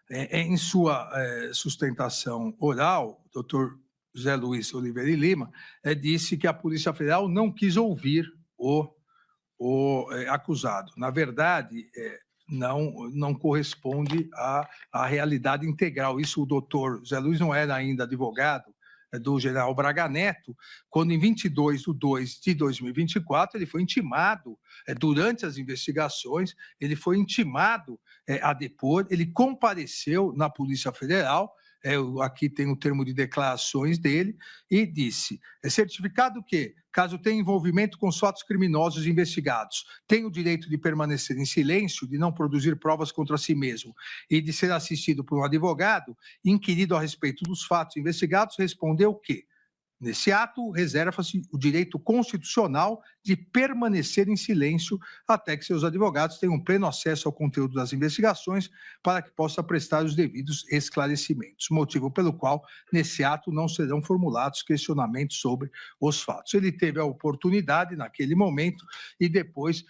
Em sua sustentação oral, o doutor José Luiz Oliveira e Lima disse que a Polícia Federal não quis ouvir o acusado. Na verdade, não corresponde à realidade integral. Isso o doutor José Luiz não era ainda advogado do general Braga Neto, quando em 22/2/2024 ele foi intimado, durante as investigações, ele foi intimado a depor, ele compareceu na Polícia Federal, aqui tem o termo de declarações dele, e disse, certificado que, caso tenha envolvimento com os fatos criminosos investigados, tem o direito de permanecer em silêncio, de não produzir provas contra si mesmo e de ser assistido por um advogado, inquirido a respeito dos fatos investigados, respondeu que, nesse ato, reserva-se o direito constitucional de permanecer em silêncio até que seus advogados tenham pleno acesso ao conteúdo das investigações para que possa prestar os devidos esclarecimentos, motivo pelo qual, nesse ato, não serão formulados questionamentos sobre os fatos. Ele teve a oportunidade naquele momento e depois,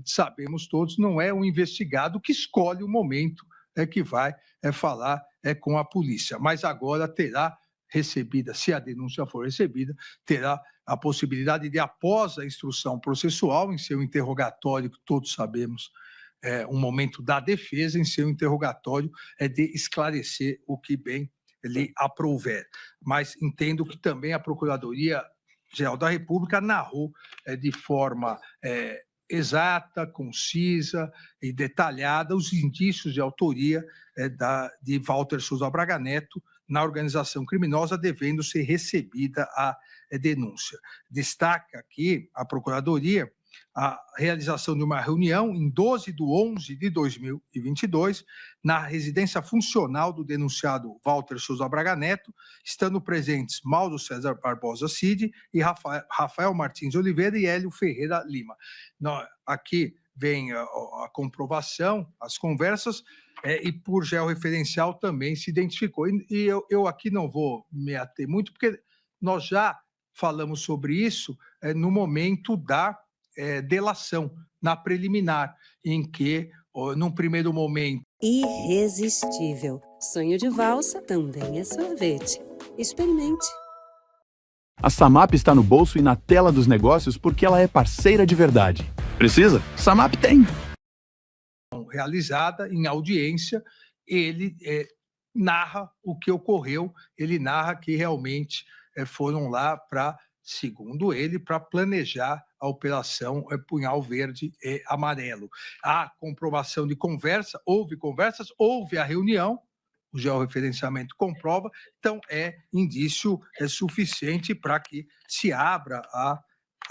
sabemos todos, não é o investigado que escolhe o momento que vai falar com a polícia, mas agora terá recebida, se a denúncia for recebida, terá a possibilidade de, após a instrução processual, em seu interrogatório, que todos sabemos, um momento da defesa, em seu interrogatório, de esclarecer o que bem lhe aprouver. Mas entendo que também a Procuradoria-Geral da República narrou de forma exata, concisa e detalhada os indícios de autoria de Walter Souza Braga Neto na organização criminosa, devendo ser recebida a denúncia. Destaca aqui a Procuradoria a realização de uma reunião em 12/11/2022 na residência funcional do denunciado Walter Souza Braga Neto, estando presentes Mauro César Barbosa Cid e Rafael Martins Oliveira e Hélio Ferreira Lima. Aqui vem a comprovação, as conversas, e por georreferencial também se identificou. E eu aqui não vou me ater muito, porque nós já falamos sobre isso no momento da delação, na preliminar, em que, num primeiro momento... Irresistível. Sonho de valsa também é sorvete. Experimente. A Samap está no bolso e na tela dos negócios porque ela é parceira de verdade. Precisa? Samap tem. Realizada em audiência, ele narra o que ocorreu, ele narra que realmente foram lá para, segundo ele, para planejar a operação Punhal Verde e Amarelo. Há comprovação de conversa, houve conversas, houve a reunião, o georreferenciamento comprova, então é indício suficiente para que se abra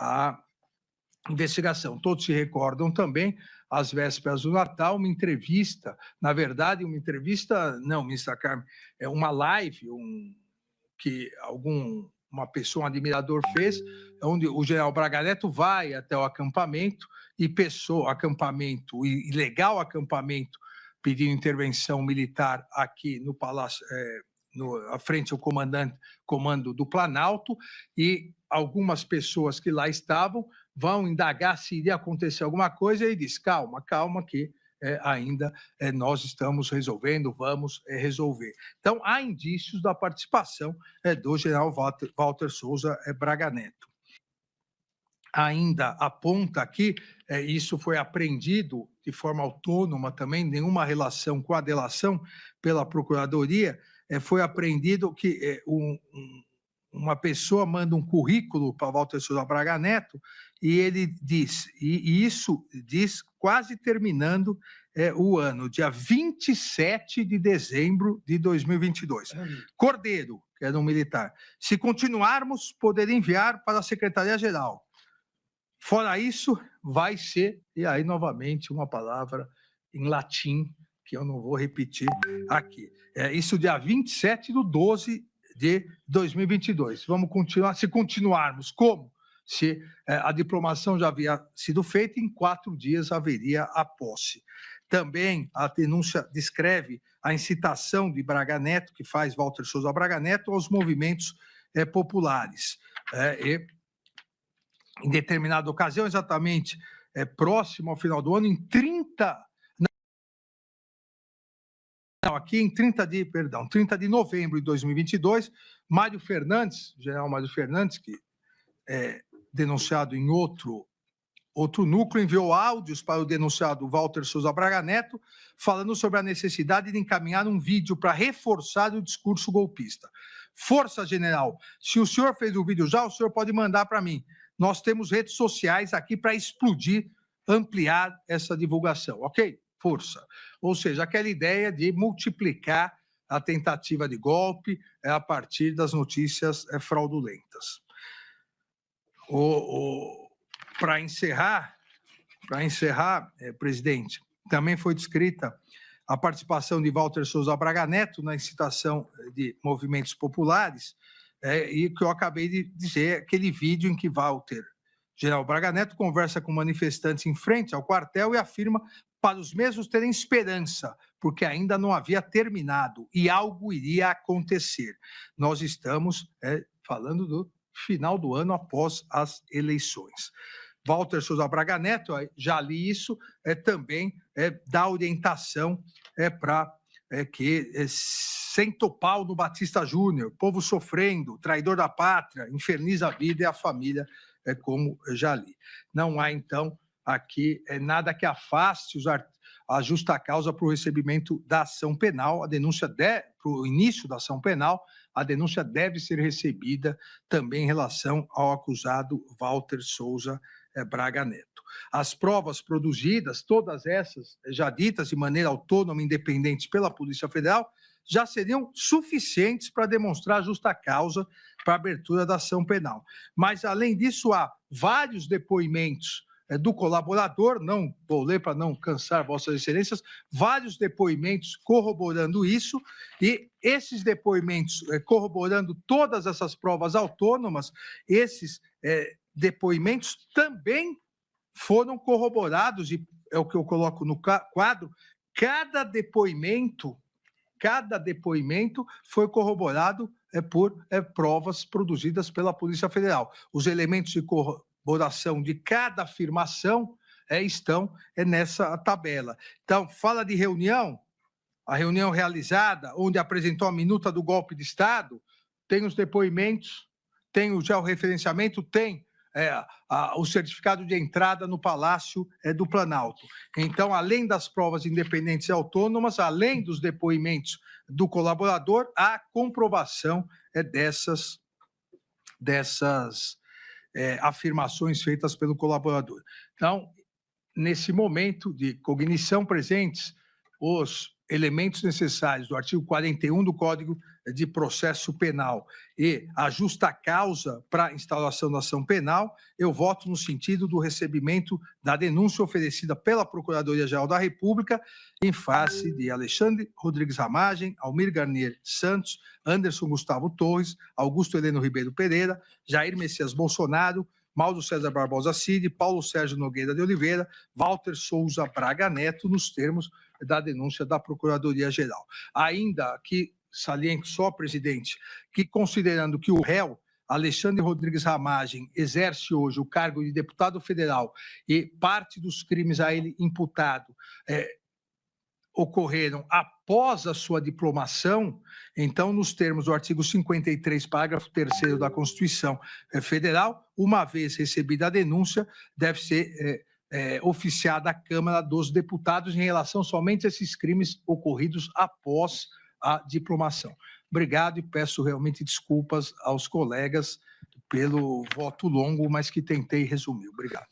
a investigação. Todos se recordam também, às vésperas do Natal, uma entrevista, na verdade, uma entrevista, não, ministra Carmen, é uma live que uma pessoa, um admirador fez, onde o general Braga Neto vai até o acampamento e acampamento, ilegal acampamento, pedindo intervenção militar aqui no Palácio, à frente ao comando do Planalto, e algumas pessoas que lá estavam vão indagar se iria acontecer alguma coisa, e ele diz, calma, que ainda nós estamos resolvendo, vamos resolver. Então, há indícios da participação do general Walter Souza Braga Neto. Ainda aponta aqui, isso foi apreendido de forma autônoma também, nenhuma relação com a delação pela Procuradoria, foi apreendido que uma pessoa manda um currículo para Walter Souza Braga Neto e ele diz, e isso diz quase terminando o ano, dia 27 de dezembro de 2022. Cordeiro, que era um militar, se continuarmos, poder enviar para a Secretaria-Geral. Fora isso, vai ser, e aí novamente uma palavra em latim, que eu não vou repetir aqui. Isso dia 27/12 de 2022. Vamos continuar, se continuarmos como? Se a diplomação já havia sido feita, em 4 dias haveria a posse. Também a denúncia descreve a incitação de Braga Neto, que faz Walter Souza Braga Neto, aos movimentos populares. Em determinada ocasião, exatamente próximo ao final do ano, em 30 de novembro de 2022, Mário Fernandes, general Mário Fernandes, que é denunciado em outro núcleo, enviou áudios para o denunciado Walter Souza Braga Neto, falando sobre a necessidade de encaminhar um vídeo para reforçar o discurso golpista. Força, general, se o senhor fez o vídeo já, o senhor pode mandar para mim. Nós temos redes sociais aqui para explodir, ampliar essa divulgação, ok? Força. Ou seja, aquela ideia de multiplicar a tentativa de golpe a partir das notícias fraudulentas. Para encerrar, presidente, também foi descrita a participação de Walter Souza Braga Neto na incitação de movimentos populares, e que eu acabei de dizer, aquele vídeo em que Walter, general Braga Neto, conversa com manifestantes em frente ao quartel e afirma para os mesmos terem esperança, porque ainda não havia terminado e algo iria acontecer. Nós estamos falando do final do ano após as eleições. Walter Souza Braga Neto, já li isso, também dá orientação para que senta o pau no Batista Júnior, povo sofrendo, traidor da pátria, inferniza a vida e a família, como já li. Não há, então, aqui nada que afaste a justa causa para o recebimento da ação penal, para o início da ação penal, a denúncia deve ser recebida também em relação ao acusado Walter Souza Braga Neto. As provas produzidas, todas essas já ditas de maneira autônoma e independente pela Polícia Federal, já seriam suficientes para demonstrar a justa causa para a abertura da ação penal. Mas, além disso, há vários depoimentos do colaborador, não vou ler para não cansar vossas excelências, vários depoimentos corroborando isso, e esses depoimentos corroborando todas essas provas autônomas, esses depoimentos também foram corroborados, e é o que eu coloco no quadro, cada depoimento foi corroborado por provas produzidas pela Polícia Federal. Os elementos de corroboração de cada afirmação estão nessa tabela. Então, fala de reunião, a reunião realizada, onde apresentou a minuta do golpe de Estado, tem os depoimentos tem o georreferenciamento, tem o certificado de entrada no Palácio do Planalto. Então, além das provas independentes e autônomas, além dos depoimentos do colaborador, há comprovação dessas afirmações feitas pelo colaborador. Então, nesse momento de cognição presentes os elementos necessários do artigo 41 do Código de Processo Penal e a justa causa para a instauração da ação penal, eu voto no sentido do recebimento da denúncia oferecida pela Procuradoria-Geral da República em face de Alexandre Rodrigues Ramagem, Almir Garnier Santos, Anderson Gustavo Torres, Augusto Heleno Ribeiro Pereira, Jair Messias Bolsonaro, Mauro César Barbosa Cid, Paulo Sérgio Nogueira de Oliveira, Walter Souza Braga Neto, nos termos da denúncia da Procuradoria-Geral. Ainda que saliento só, presidente, que considerando que o réu, Alexandre Rodrigues Ramagem, exerce hoje o cargo de deputado federal e parte dos crimes a ele imputado ocorreram após a sua diplomação, então, nos termos do artigo 53, parágrafo 3º da Constituição Federal, uma vez recebida a denúncia, deve ser oficiada à Câmara dos Deputados em relação somente a esses crimes ocorridos após a diplomação. Obrigado e peço realmente desculpas aos colegas pelo voto longo, mas que tentei resumir. Obrigado.